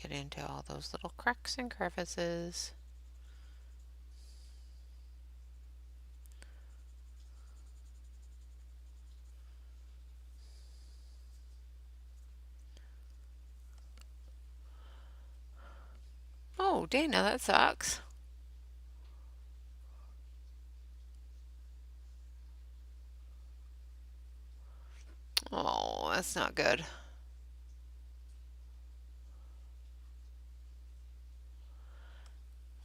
get into all those little cracks and crevices. Oh, Dana, that sucks. Oh, that's not good.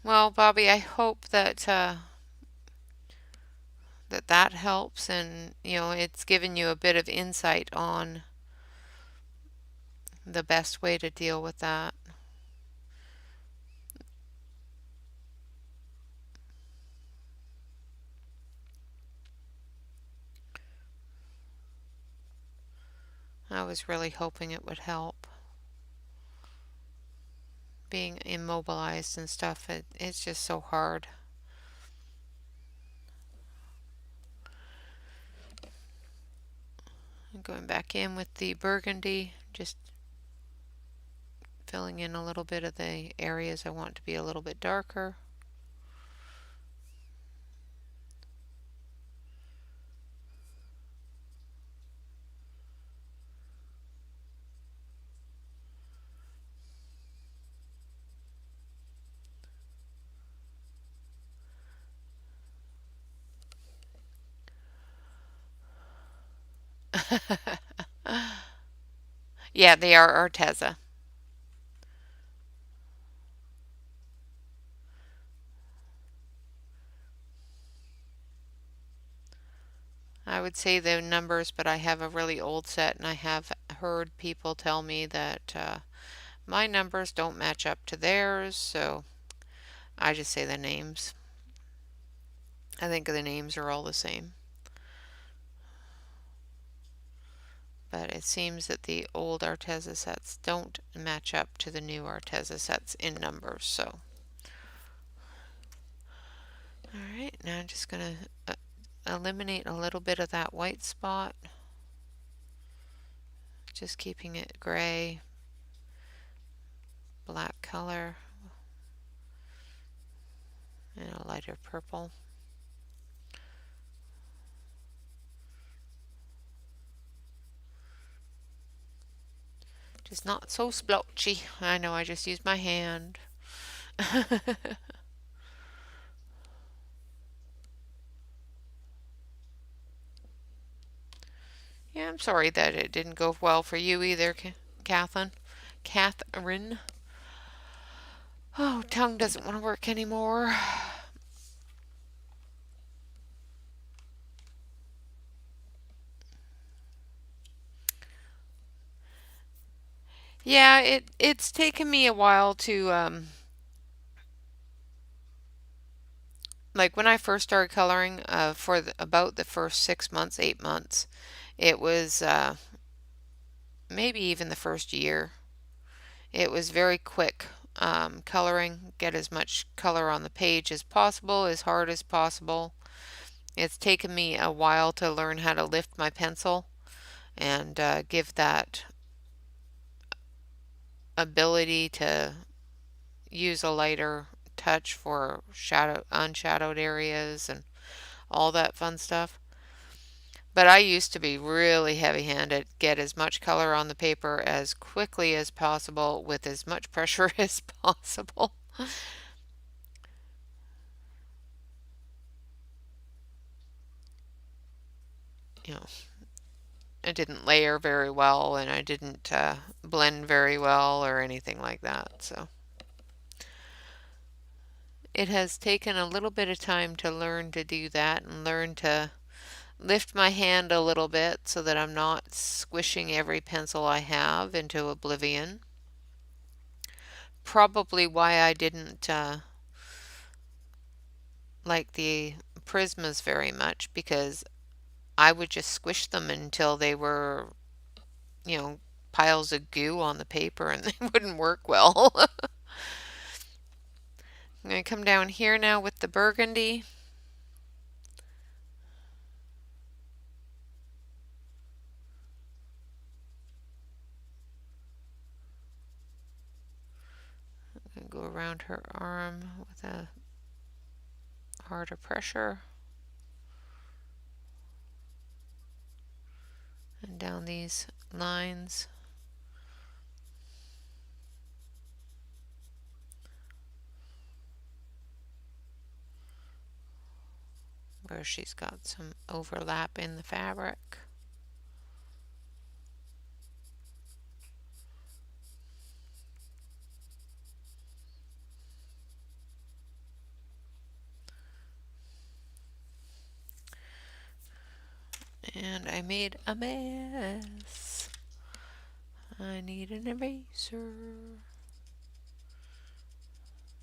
Well, Bobby, I hope that that helps, and it's given you a bit of insight on the best way to deal with that. I was really hoping it would help. Being immobilized and stuff, it's just so hard. I'm going back in with the burgundy, just filling in a little bit of the areas I want to be a little bit darker. Yeah, they are Arteza. I would say the numbers, but I have a really old set, and I have heard people tell me that my numbers don't match up to theirs, so I just say the names. I think the names are all the same. But it seems that the old Arteza sets don't match up to the new Arteza sets in numbers, so. Alright, now I'm just going to eliminate a little bit of that white spot. Just keeping it gray, black color, and a lighter purple. Just not so splotchy. I know I just used my hand. Yeah, I'm sorry that it didn't go well for you either, Catherine. Catherine. Oh, tongue doesn't want to work anymore. Yeah, it's taken me a while to like when I first started coloring for about the first 6 months, 8 months, it was maybe even the first year. It was very quick coloring, get as much color on the page as possible, as hard as possible. It's taken me a while to learn how to lift my pencil and give that ability to use a lighter touch for unshadowed areas and all that fun stuff. But I used to be really heavy-handed, get as much color on the paper as quickly as possible with as much pressure as possible. You know, I didn't layer very well, and I didn't blend very well or anything like that. So it has taken a little bit of time to learn to do that and learn to lift my hand a little bit so that I'm not squishing every pencil I have into oblivion. Probably why I didn't like the Prismas very much, because I would just squish them until they were, you know, piles of goo on the paper and they wouldn't work well. I'm going to come down here now with the burgundy. around her arm with a harder pressure. And down these lines. Where she's got some overlap in the fabric. And I made a mess. I need an eraser.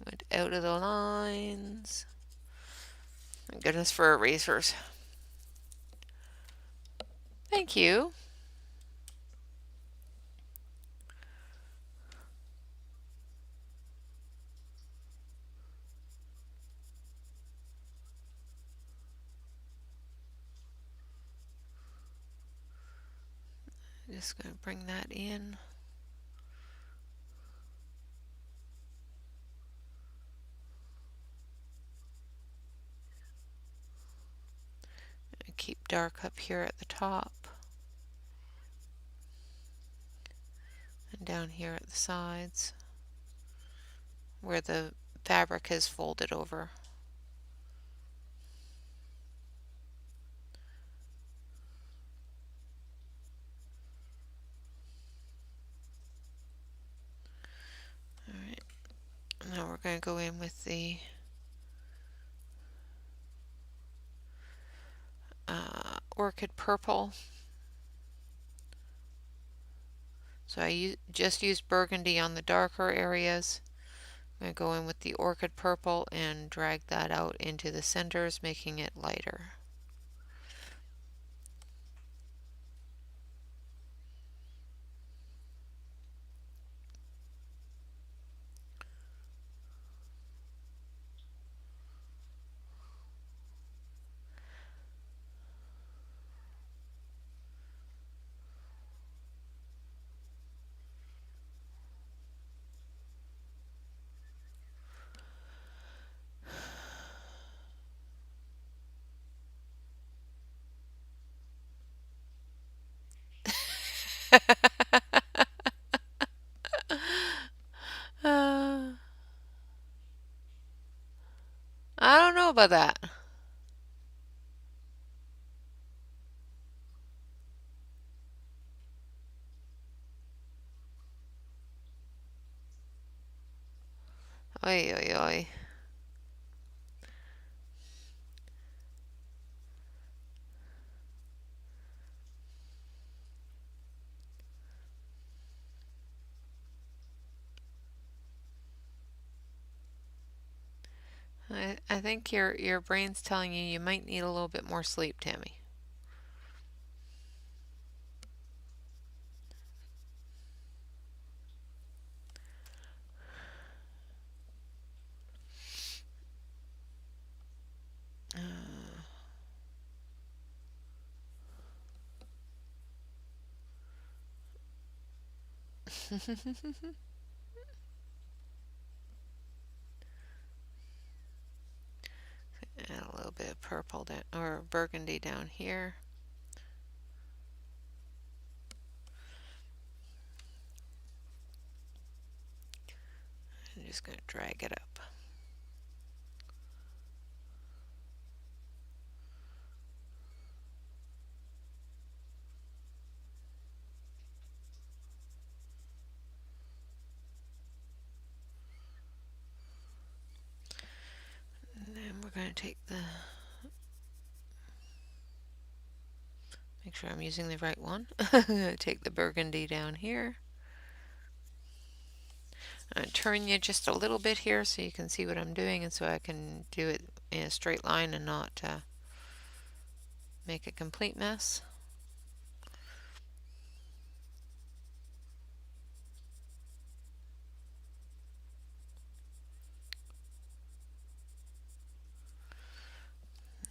Went out of the lines. Thank goodness for erasers. Thank you. Just going to bring that in. Keep dark up here at the top. And down here at the sides where the fabric is folded over. Alright, now we're going to go in with the orchid purple. So I just used burgundy on the darker areas. I'm going to go in with the orchid purple and drag that out into the centers, making it lighter. I don't know about that. Oi, oi, oi. I think your brain's telling you might need a little bit more sleep, Tammy. Add a little bit of purple down, or burgundy down here. I'm just going to drag it up. And then we're going to take make sure I'm using the right one. Take the burgundy down here. I'm going to turn you just a little bit here so you can see what I'm doing, and so I can do it in a straight line and not make a complete mess.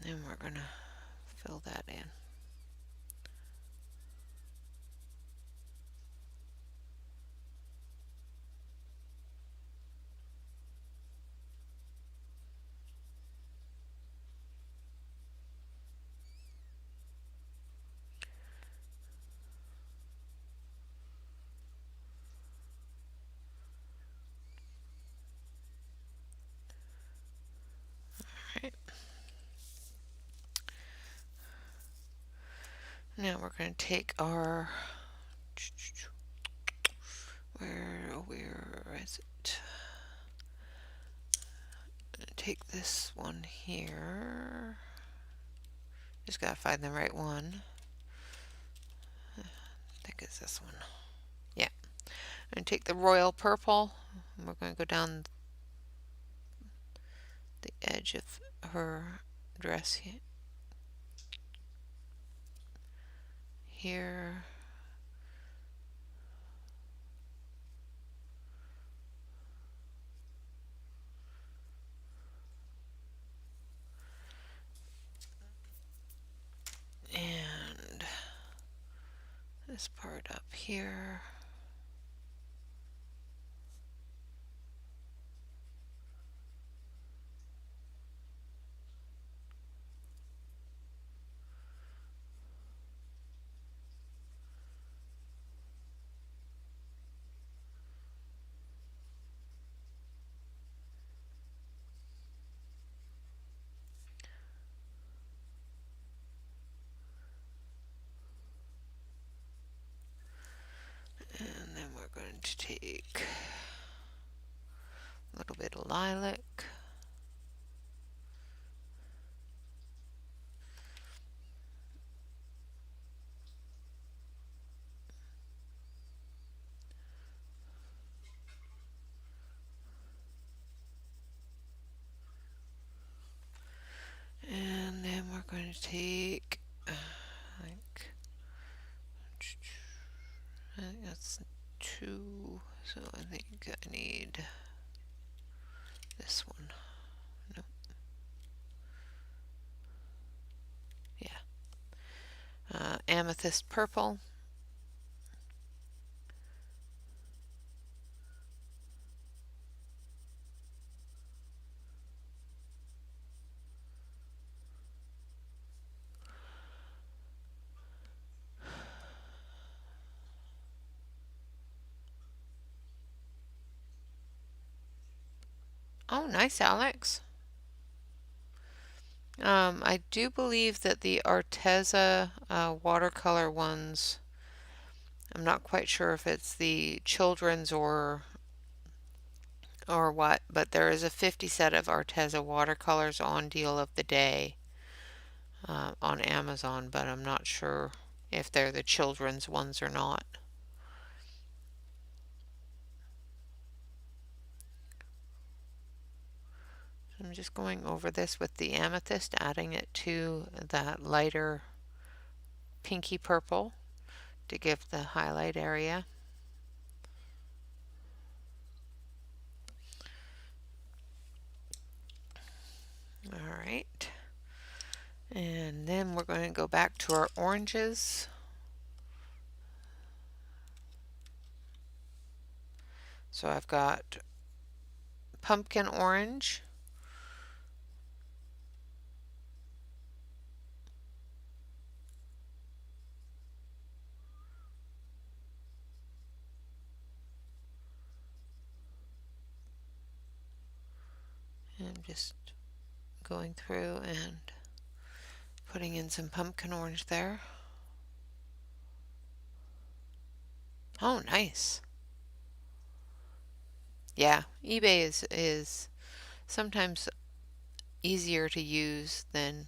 And then we're going to fill that in. Now we're going to take our, where is it? Take this one here. Just gotta find the right one. I think it's this one. Yeah. I'm going to take the royal purple, and we're going to go down the edge of her dress here. And this part up here. And then we're going to take a little bit of lilac. And then we're going to take, I think that's 2, so I think I need this one. Nope. Yeah. Amethyst purple. Oh, nice, Alex. I do believe that the Arteza watercolor ones, I'm not quite sure if it's the children's or what, but there is a 50 set of Arteza watercolors on deal of the day on Amazon, but I'm not sure if they're the children's ones or not. I'm just going over this with the amethyst, adding it to that lighter pinky purple to give the highlight area. Alright, and then we're going to go back to our oranges. So I've got pumpkin orange, and just going through and putting in some pumpkin orange there. Oh, nice. Yeah, eBay is sometimes easier to use than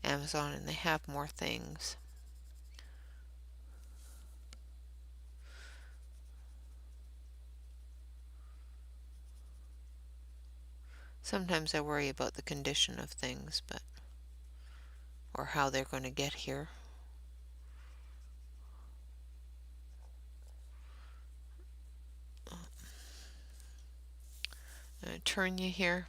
Amazon, and they have more things. Sometimes I worry about the condition of things, but or how they're going to get here. Turn you here.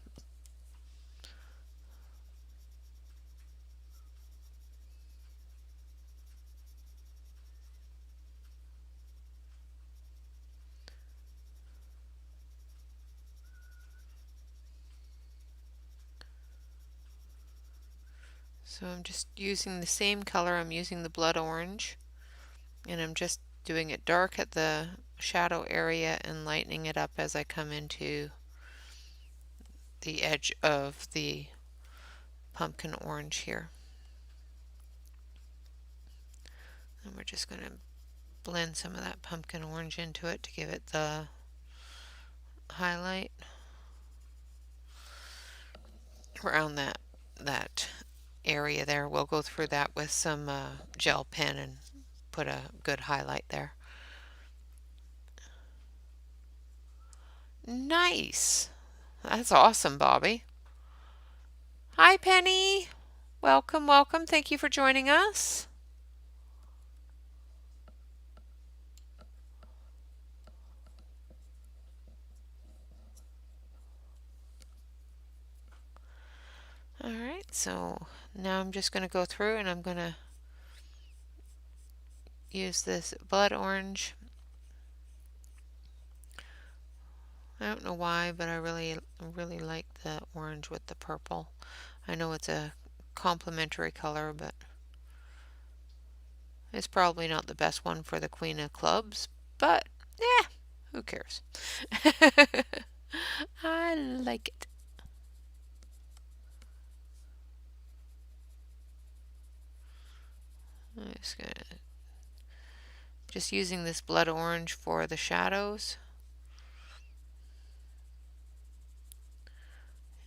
So I'm just using the same color. I'm using the blood orange, and I'm just doing it dark at the shadow area and lightening it up as I come into the edge of the pumpkin orange here. And we're just going to blend some of that pumpkin orange into it to give it the highlight around that area there. We'll go through that with some gel pen and put a good highlight there. Nice. That's awesome, Bobby. Hi, Penny. Welcome, welcome. Thank you for joining us. All right, so now I'm just going to go through and I'm going to use this blood orange. I don't know why, but I really like the orange with the purple. I know it's a complementary color, but it's probably not the best one for the Queen of Clubs, but yeah, who cares? I like it. I'm just using this blood orange for the shadows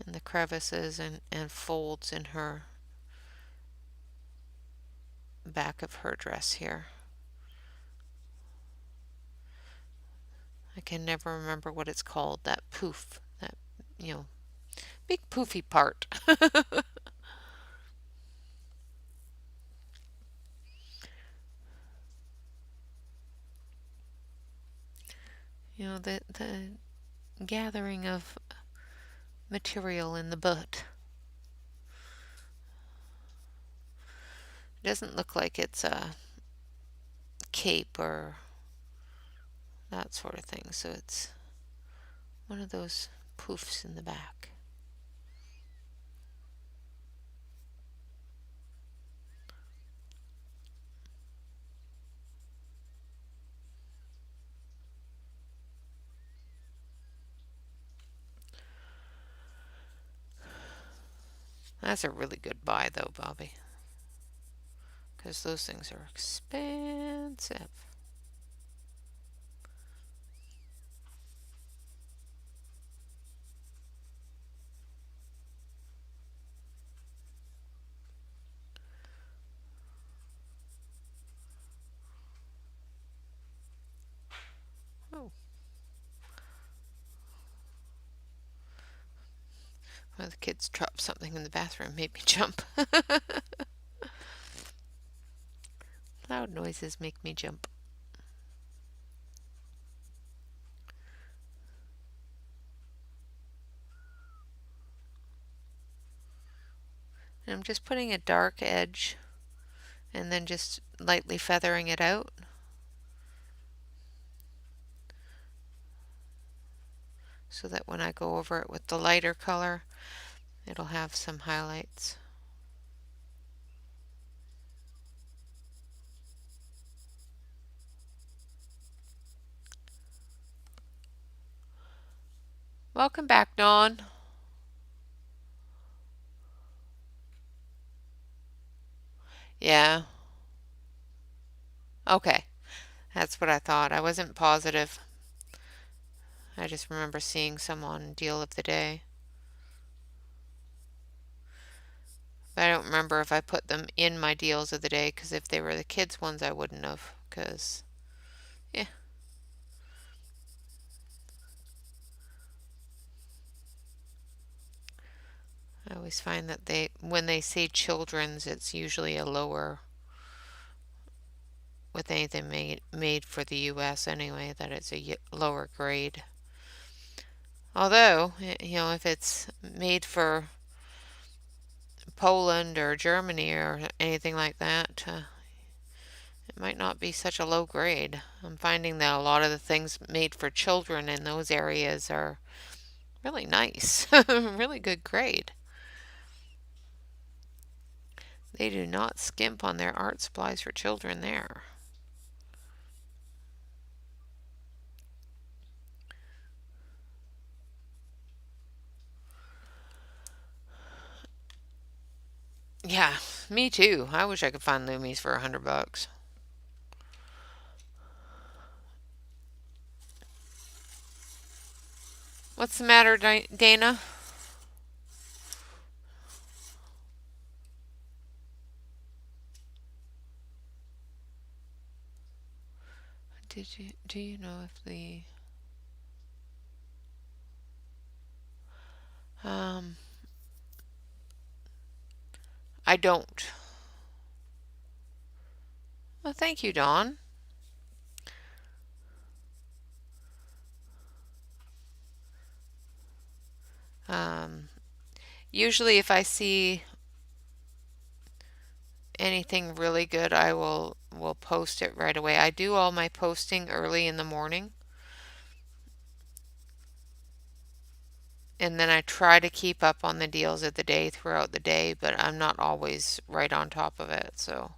and the crevices and folds in her back of her dress here. I can never remember what it's called, that poof, that, big poofy part. The gathering of material in the butt. It doesn't look like it's a cape or that sort of thing, so it's one of those poofs in the back. That's a really good buy though, Bobby, because those things are expensive. Oh. Well, the kids dropped something in the bathroom, made me jump. Loud noises make me jump. And I'm just putting a dark edge and then just lightly feathering it out. So that when I go over it with the lighter color, it'll have some highlights. Welcome back, Dawn. Yeah. Okay. That's what I thought. I wasn't positive. I just remember seeing some on Deal of the Day. But I don't remember if I put them in my Deals of the Day, because if they were the kids' ones, I wouldn't have. Because, yeah. I always find that when they say children's, it's usually a lower, with anything made for the US anyway, that it's a lower grade. Although, if it's made for Poland or Germany or anything like that, it might not be such a low grade. I'm finding that a lot of the things made for children in those areas are really nice, really good grade. They do not skimp on their art supplies for children there. Yeah, me too. I wish I could find Loomies for $100. What's the matter, Dana? Do you know if the um I don't. Well, thank you, Dawn. Um, Usually if I see anything really good, I will post it right away. I do all my posting early in the morning, and then I try to keep up on the deals of the day throughout the day, but I'm not always right on top of it, so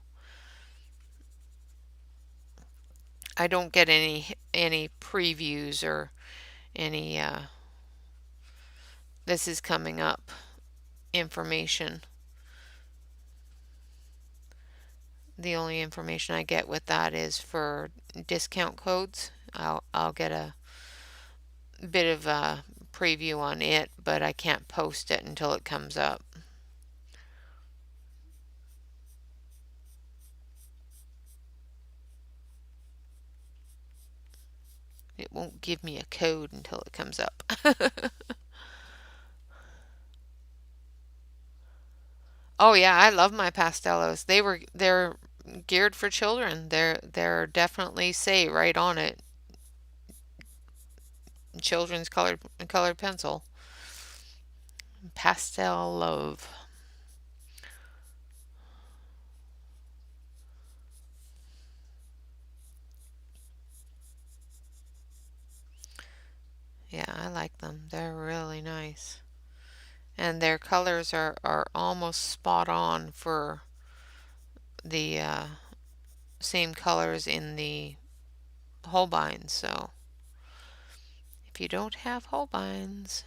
I don't get any previews or any this is coming up information. The only information I get with that is for discount codes. I'll get a bit of a preview on it, but I can't post it until it comes up. It won't give me a code until it comes up. Oh yeah, I love my pastellos. They're geared for children. They're definitely say right on it, children's colored pencil. Pastel love. Yeah, I like them. They're really nice. And their colors are almost spot on for the same colors in the Holbeins. So if you don't have Holbeins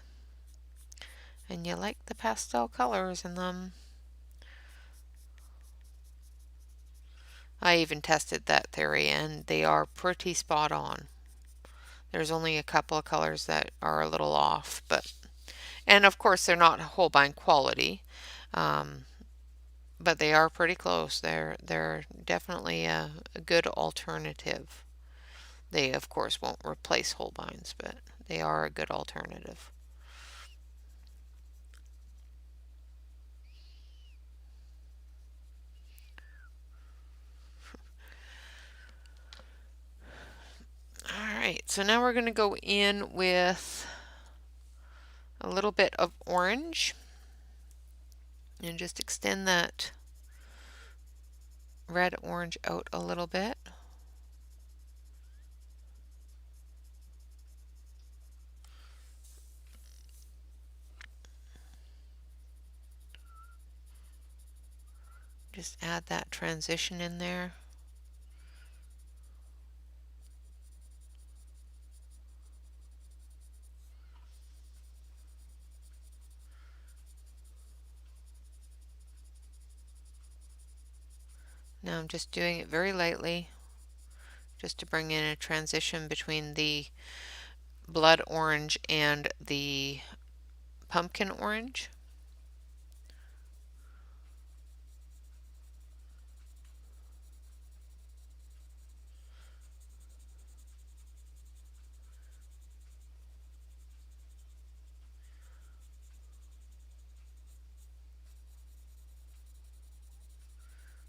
and you like the pastel colors in them, I even tested that theory and they are pretty spot on. There's only a couple of colors that are a little off, but and of course they're not Holbein quality, um, but they are pretty close. They're definitely a good alternative. They of course won't replace Holbeins, but they are a good alternative. All right, so now we're going to go in with a little bit of orange and just extend that red orange out a little bit. Just add that transition in there. Now I'm just doing it very lightly, just to bring in a transition between the blood orange and the pumpkin orange.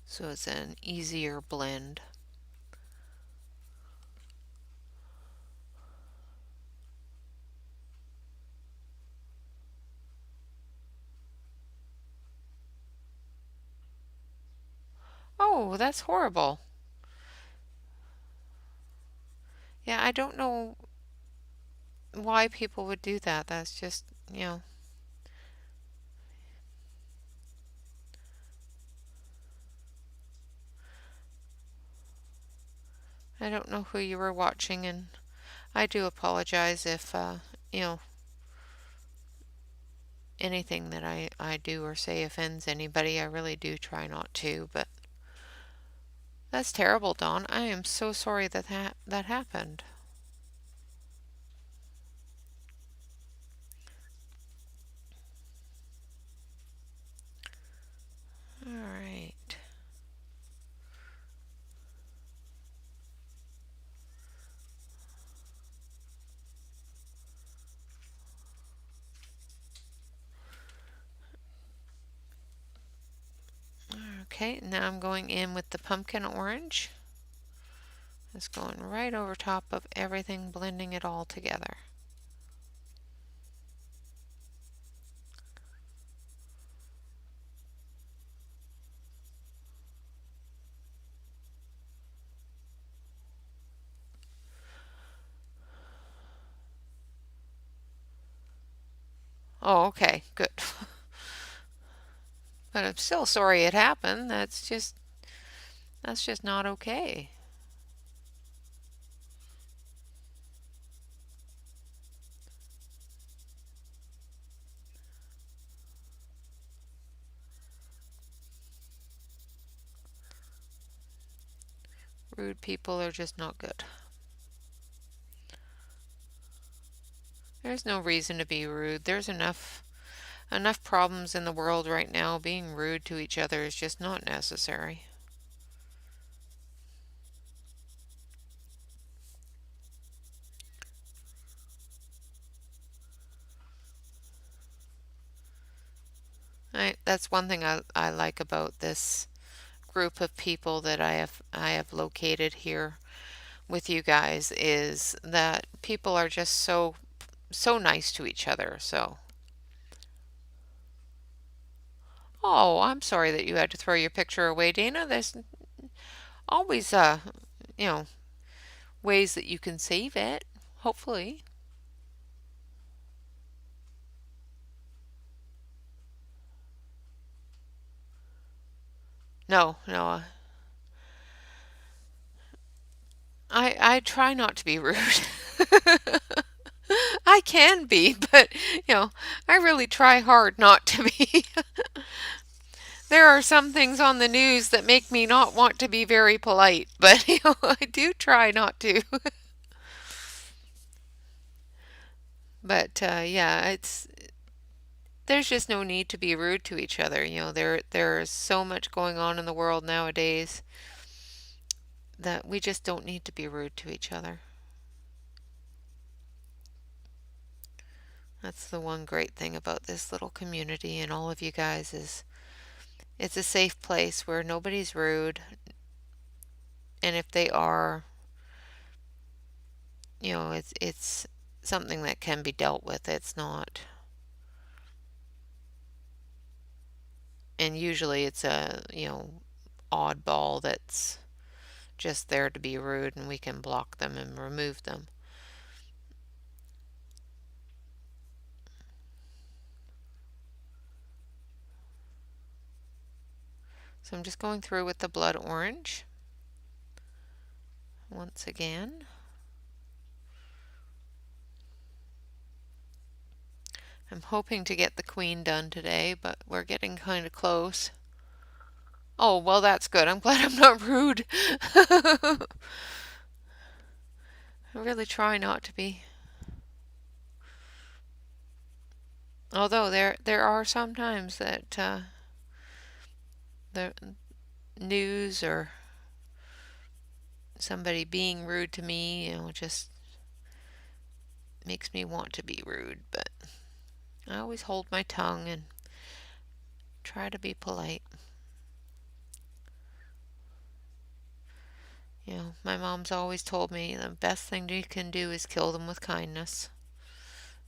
So it's an easier blend. Oh, that's horrible. Yeah, I don't know why people would do that. That's just, you know, I don't know who you were watching, and I do apologize if, you know, anything that I do or say offends anybody. I really do try not to, but that's terrible, Dawn. I am so sorry that that happened. All right. Okay, now I'm going in with the pumpkin orange. It's going right over top of everything, blending it all together. Oh, okay, good. But I'm still sorry it happened. That's just not okay. Rude people are just not good. There's no reason to be rude. There's enough problems in the world right now. Being rude to each other is just not necessary. That's one thing I like about this group of people that I have located here with you guys is that people are just so nice to each other. So, oh, I'm sorry that you had to throw your picture away, Dana. There's always you know, ways that you can save it, hopefully. No, no. I try not to be rude. I can be, but I really try hard not to be. There are some things on the news that make me not want to be very polite, but I do try not to. But yeah, there's just no need to be rude to each other. There's so much going on in the world nowadays that we just don't need to be rude to each other. That's the one great thing about this little community and all of you guys is it's a safe place where nobody's rude, and if they are, it's something that can be dealt with. It's not, and usually it's a oddball that's just there to be rude, and we can block them and remove them. So I'm just going through with the blood orange once again. I'm hoping to get the queen done today, but we're getting kind of close. Oh, well, that's good. I'm glad I'm not rude. I really try not to be. Although there are some times that the news or somebody being rude to me, just makes me want to be rude, but I always hold my tongue and try to be polite. My mom's always told me the best thing you can do is kill them with kindness.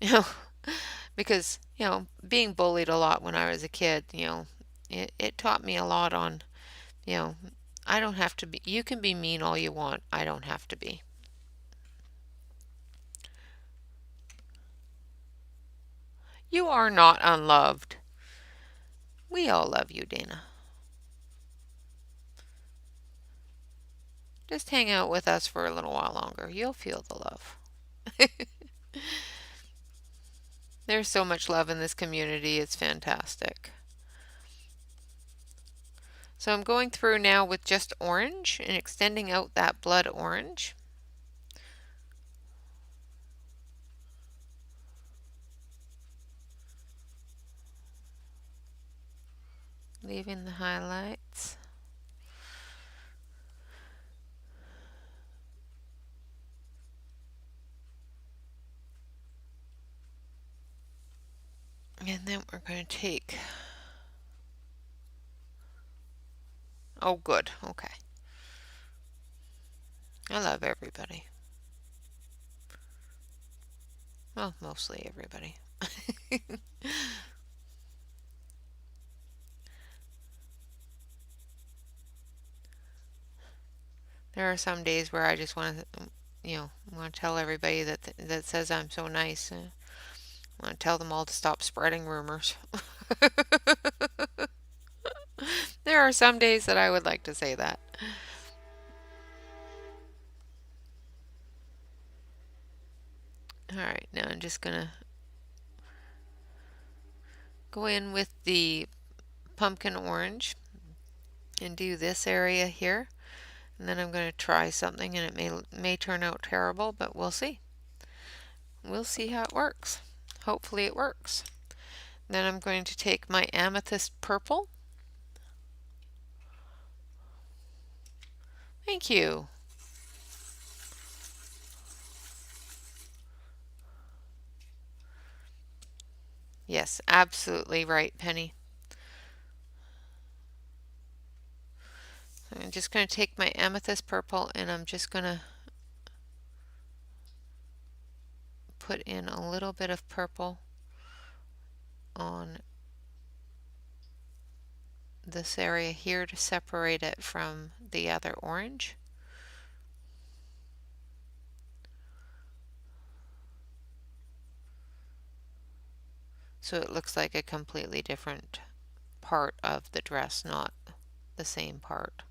You know, because, being bullied a lot when I was a kid, it taught me a lot on, you know, I don't have to be, you can be mean all you want. I don't have to be. You are not unloved. We all love you, Dana. Just hang out with us for a little while longer. You'll feel the love. There's so much love in this community. It's fantastic. So I'm going through now with just orange and extending out that blood orange. leaving the highlights. And then we're going to take, oh good, okay. I love everybody. Well, mostly everybody. There are some days where I just want to, want to tell everybody that says I'm so nice. I want to tell them all to stop spreading rumors. There are some days that I would like to say that. Alright, now I'm just going to go in with the pumpkin orange and do this area here. And then I'm going to try something, and it may turn out terrible, but we'll see. We'll see how it works. Hopefully it works. Then I'm going to take my amethyst purple. Thank you. Yes, absolutely right, Penny. So I'm just going to take my amethyst purple and I'm just going to put in a little bit of purple on this area here to separate it from the other orange. So it looks like a completely different part of the dress, not the same part.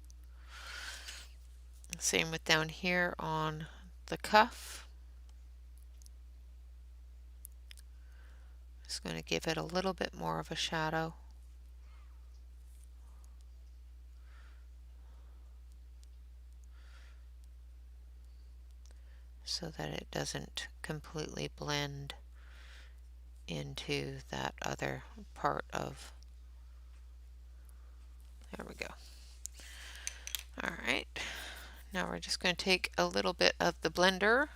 Same with down here on the cuff. Just going to give it a little bit more of a shadow. So that it doesn't completely blend into that other part of. There we go. Alright, now we're just going to take a little bit of the blender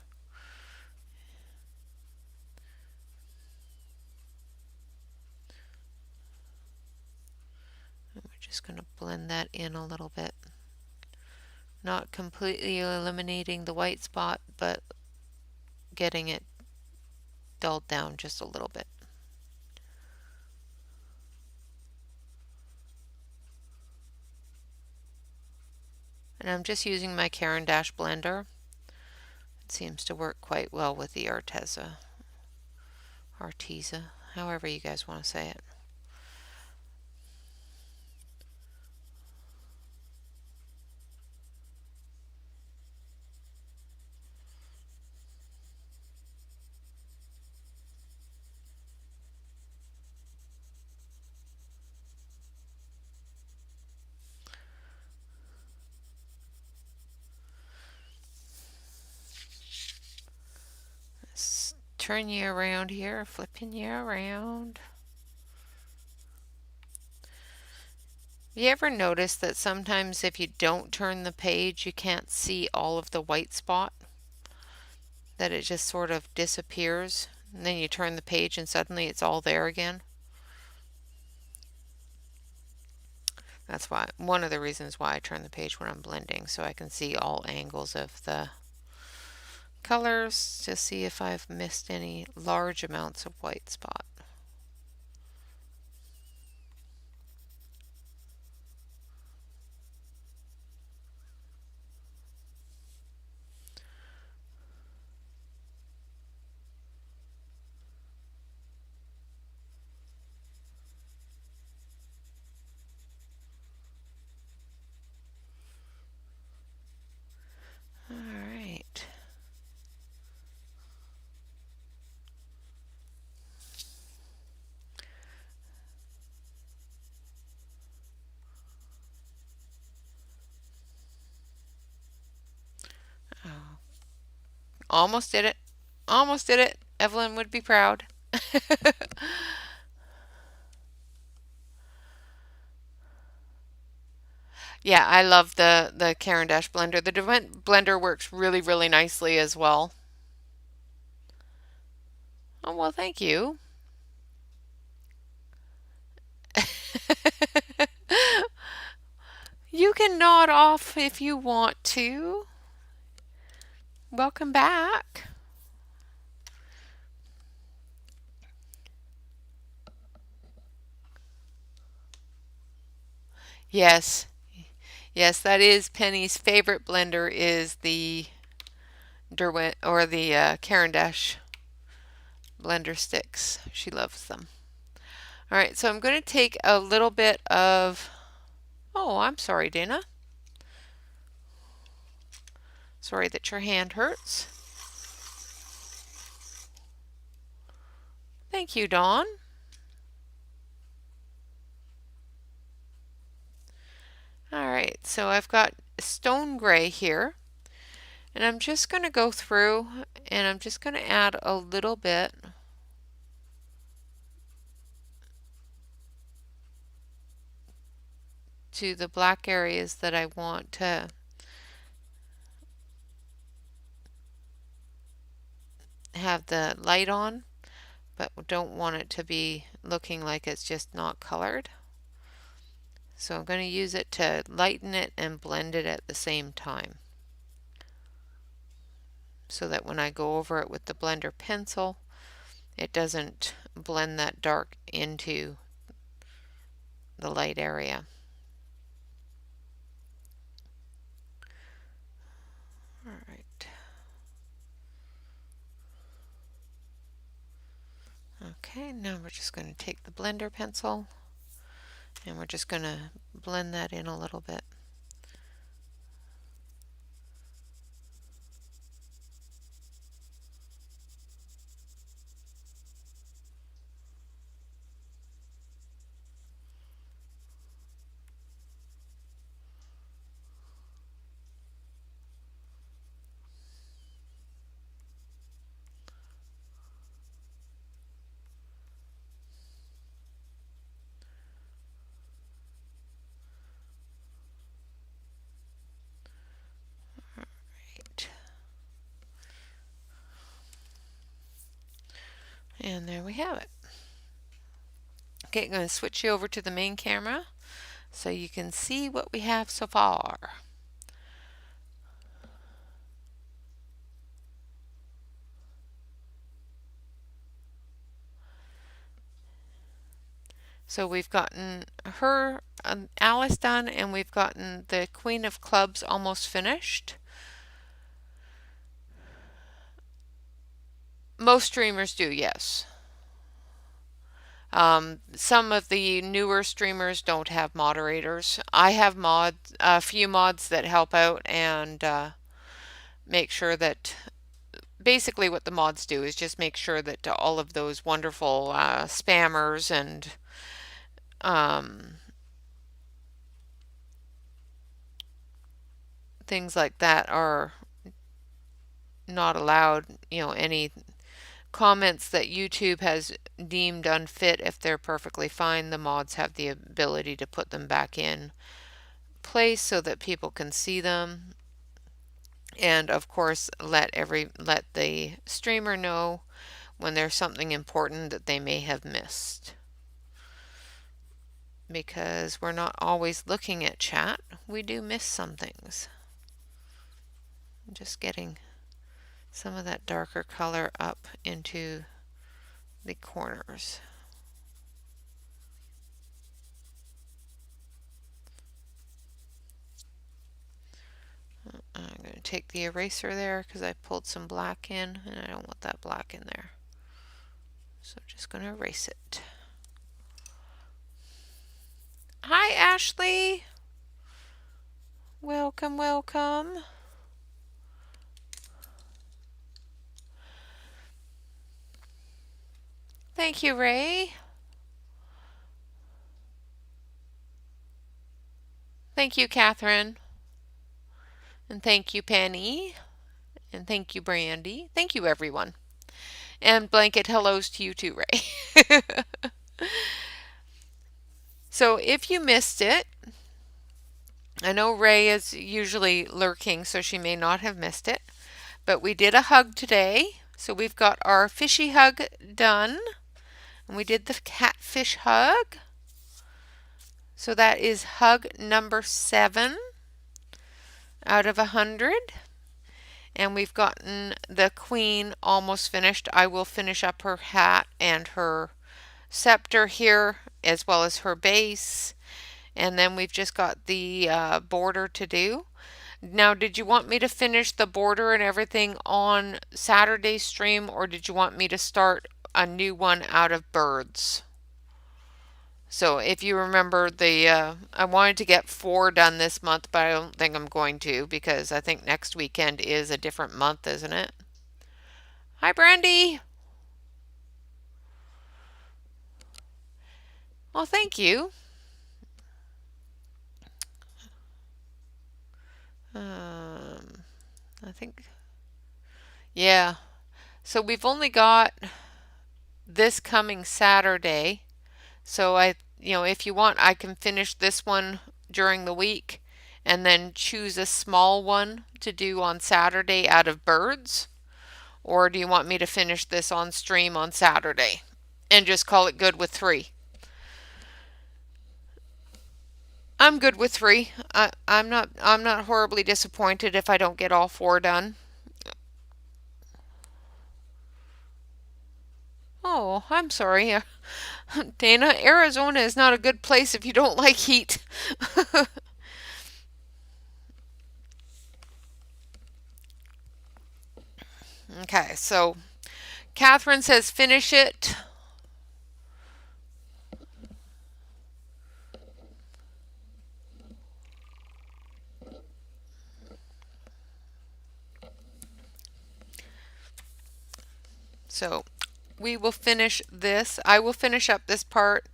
and we're just going to blend that in a little bit. Not completely eliminating the white spot, but getting it dulled down just a little bit. And I'm just using my Caran d'Ache blender. It seems to work quite well with the Arteza, however you guys want to say it. Let's turn you around here, flipping you around. You ever notice that sometimes if you don't turn the page, you can't see all of the white spot? That it just sort of disappears, and then you turn the page and suddenly it's all there again? That's why, one of the reasons why I turn the page when I'm blending, so I can see all angles of the colors to see if I've missed any large amounts of white spot. Alright. Oh. Almost did it. Almost did it. Evelyn would be proud. Yeah, I love the Caran d'Ache blender. The Derwent blender works really, really nicely as well. Oh, well, thank you. You can nod off if you want to. Welcome back. Yes, yes, that is Penny's favorite blender is the Derwent or the Caran d'Ache blender sticks. She loves them. All right, so I'm going to take a little bit of, oh, I'm sorry, Dana. Sorry that your hand hurts. Thank you, Dawn. All right, so I've got stone gray here, and I'm just going to go through and I'm just going to add a little bit to the black areas that I want to have the light on, but don't want it to be looking like it's just not colored. So I'm going to use it to lighten it and blend it at the same time, so that when I go over it with the blender pencil, it doesn't blend that dark into the light area. All right. Okay, now we're just going to take the blender pencil and we're just going to blend that in a little bit. Right. And there we have it. Okay, I'm going to switch you over to the main camera so you can see what we have so far. So we've gotten her, Alice done, and we've gotten the Queen of Clubs almost finished. Most streamers do, yes. Some of the newer streamers don't have moderators. I have a few mods that help out and make sure that basically what the mods do is just make sure that all of those wonderful spammers and things like that are not allowed. You know, any comments that YouTube has deemed unfit, if they're perfectly fine, the mods have the ability to put them back in place so that people can see them. And of course, let the streamer know when there's something important that they may have missed. Because we're not always looking at chat, we do miss some things. I'm just getting some of that darker color up into the corners. I'm going to take the eraser there because I pulled some black in and I don't want that black in there. So I'm just going to erase it. Hi, Ashley. Welcome, welcome. Thank you, Ray. Thank you, Catherine. And thank you, Penny. And thank you, Brandy. Thank you, everyone. And blanket hellos to you too, Ray. So if you missed it, I know Ray is usually lurking, so she may not have missed it. But we did a hug today. So we've got our fishy hug done. And we did the catfish hug. So that is hug number 7 out of 100. And we've gotten the queen almost finished. I will finish up her hat and her scepter here, as well as her base. And then we've just got the border to do. Now, did you want me to finish the border and everything on Saturday's stream, or did you want me to start a new one out of birds? So if you remember, I wanted to get 4 done this month, but I don't think I'm going to, because I think next weekend is a different month, isn't it? Hi, Brandy. Well, thank you. I think, yeah. So we've only got this coming Saturday. So if you want, I can finish this one during the week and then choose a small one to do on Saturday out of birds. Or do you want me to finish this on stream on Saturday and just call it good with 3? I'm good with 3. I'm not horribly disappointed if I don't get all 4 done. Oh, I'm sorry. Dana, Arizona is not a good place if you don't like heat. Okay, so Catherine says finish it. So we will finish this. I will finish up this part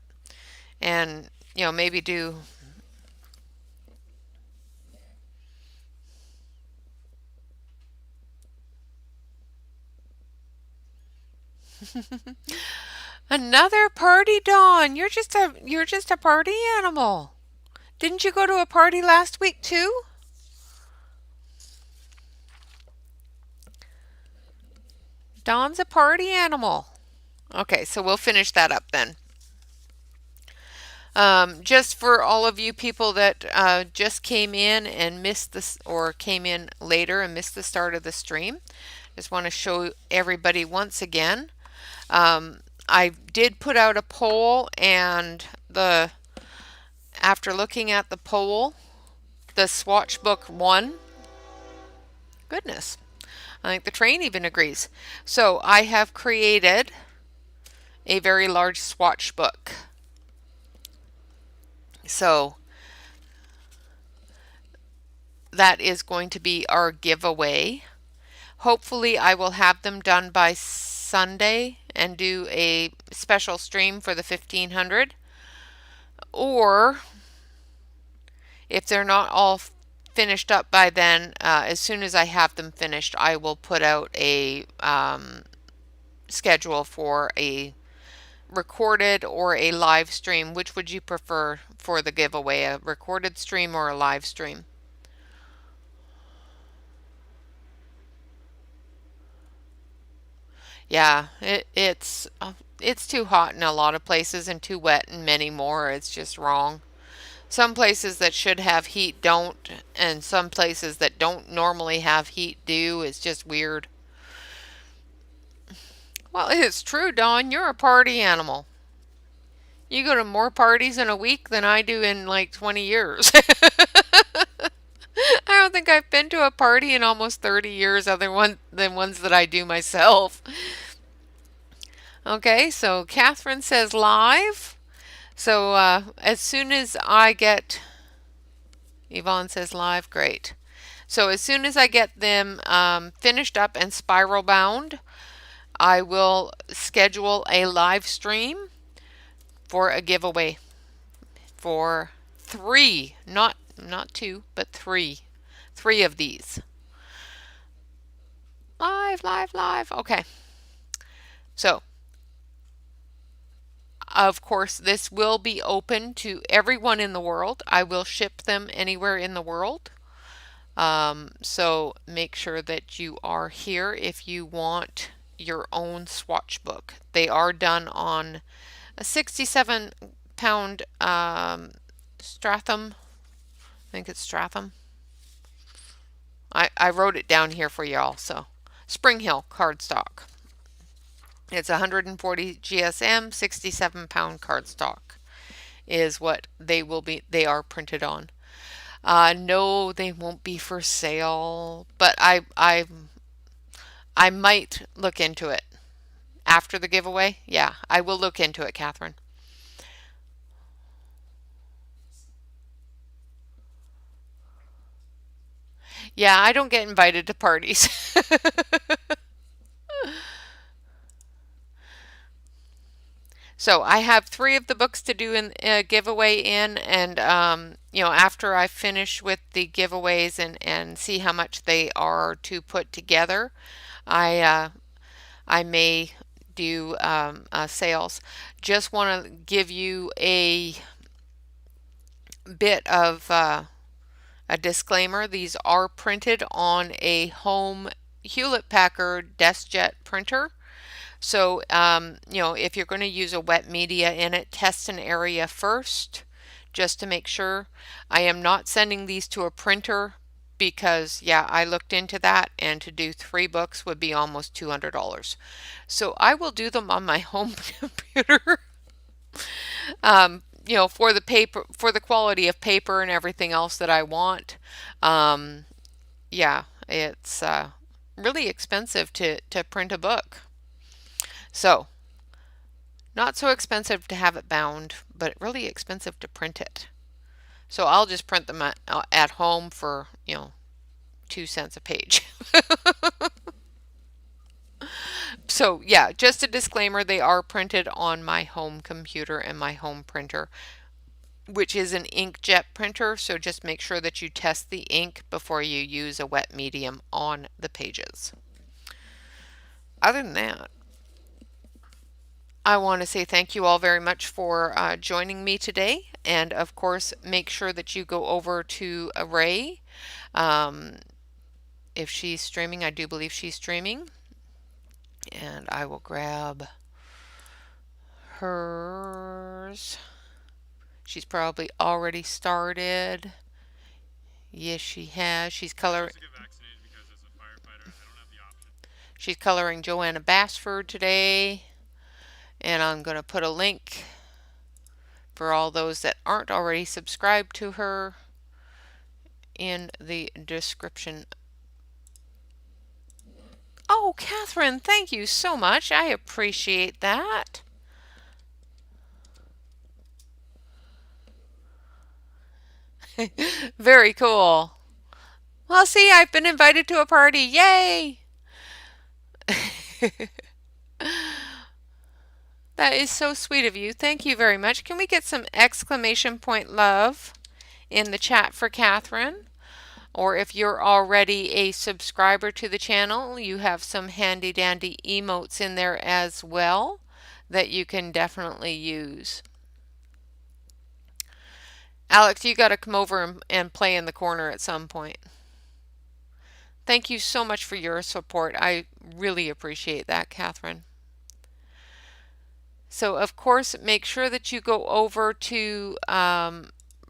and, maybe do another party, Dawn. You're just a party animal. Didn't you go to a party last week too? Dawn's a party animal. Okay, so we'll finish that up then. Just for all of you people that just came in and missed this, or came in later and missed the start of the stream, just want to show everybody once again. I did put out a poll, and after looking at the poll, the swatch book won. Goodness, I think the train even agrees. So I have created a very large swatch book. So that is going to be our giveaway. Hopefully I will have them done by Sunday and do a special stream for the 1500. Or if they're not all finished up by then, as soon as I have them finished, I will put out a schedule for a recorded or a live stream. Which would you prefer for the giveaway, a recorded stream or a live stream? Yeah, it's too hot in a lot of places and too wet in many more. It's just wrong. Some places that should have heat don't, and some places that don't normally have heat do. It's just weird. Well, it's true, Dawn. You're a party animal. You go to more parties in a week than I do in like 20 years. I don't think I've been to a party in almost 30 years other than ones that I do myself. Okay, so Catherine says live. So as soon as I get, Yvonne says live, great. So as soon as I get them finished up and spiral bound, I will schedule a live stream for a giveaway for 3, not 2, but 3 of these. Live. Okay. So Of course, this will be open to everyone in the world. I will ship them anywhere in the world. So make sure that you are here if you want your own swatch book. They are done on a 67 pound Stratham. I think it's Stratham. I wrote it down here for y'all. So Spring Hill cardstock. It's 140 GSM, 67 pound cardstock is what they are printed on. No, they won't be for sale, but I might look into it after the giveaway. Yeah, I will look into it, Catherine. Yeah, I don't get invited to parties. So I have three of the books to do in a giveaway in, and after I finish with the giveaways and see how much they are to put together, I I may do sales. Just want to give you a bit of a disclaimer. These are printed on a home Hewlett Packard DeskJet printer. So, if you're going to use a wet media in it, test an area first just to make sure. I am not sending these to a printer because, yeah, I looked into that, and to do 3 books would be almost $200. So I will do them on my home computer, for the paper, for the quality of paper and everything else that I want. Um, yeah, it's really expensive to print a book. So, not so expensive to have it bound, but really expensive to print it. So I'll just print them at home for, 2 cents a page. So yeah, just a disclaimer, they are printed on my home computer and my home printer, which is an inkjet printer. So just make sure that you test the ink before you use a wet medium on the pages. Other than that, I want to say thank you all very much for joining me today. And of course, make sure that you go over to Ray. If she's streaming, I do believe she's streaming. And I will grab hers. She's probably already started. Yes, she has. She's coloring Joanna Basford today. And I'm going to put a link for all those that aren't already subscribed to her in the description. Oh, Catherine, thank you so much. I appreciate that. Very cool. Well, see, I've been invited to a party. Yay! That is so sweet of you. Thank you very much. Can we get some exclamation point love in the chat for Catherine? Or if you're already a subscriber to the channel, you have some handy dandy emotes in there as well that you can definitely use. Alex, you got to come over and play in the corner at some point. Thank you so much for your support. I really appreciate that, Catherine. So, of course, make sure that you go over to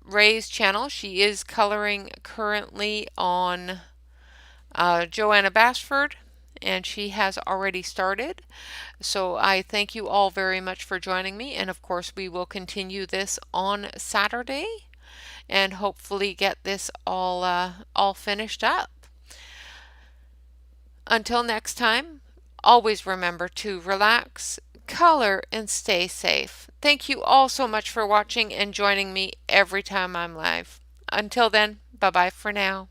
Ray's channel. She is coloring currently on Joanna Basford, and she has already started. So I thank you all very much for joining me, and of course we will continue this on Saturday and hopefully get this all finished up. Until next time, always remember to relax, color, and stay safe. Thank you all so much for watching and joining me every time I'm live. Until then, bye-bye for now.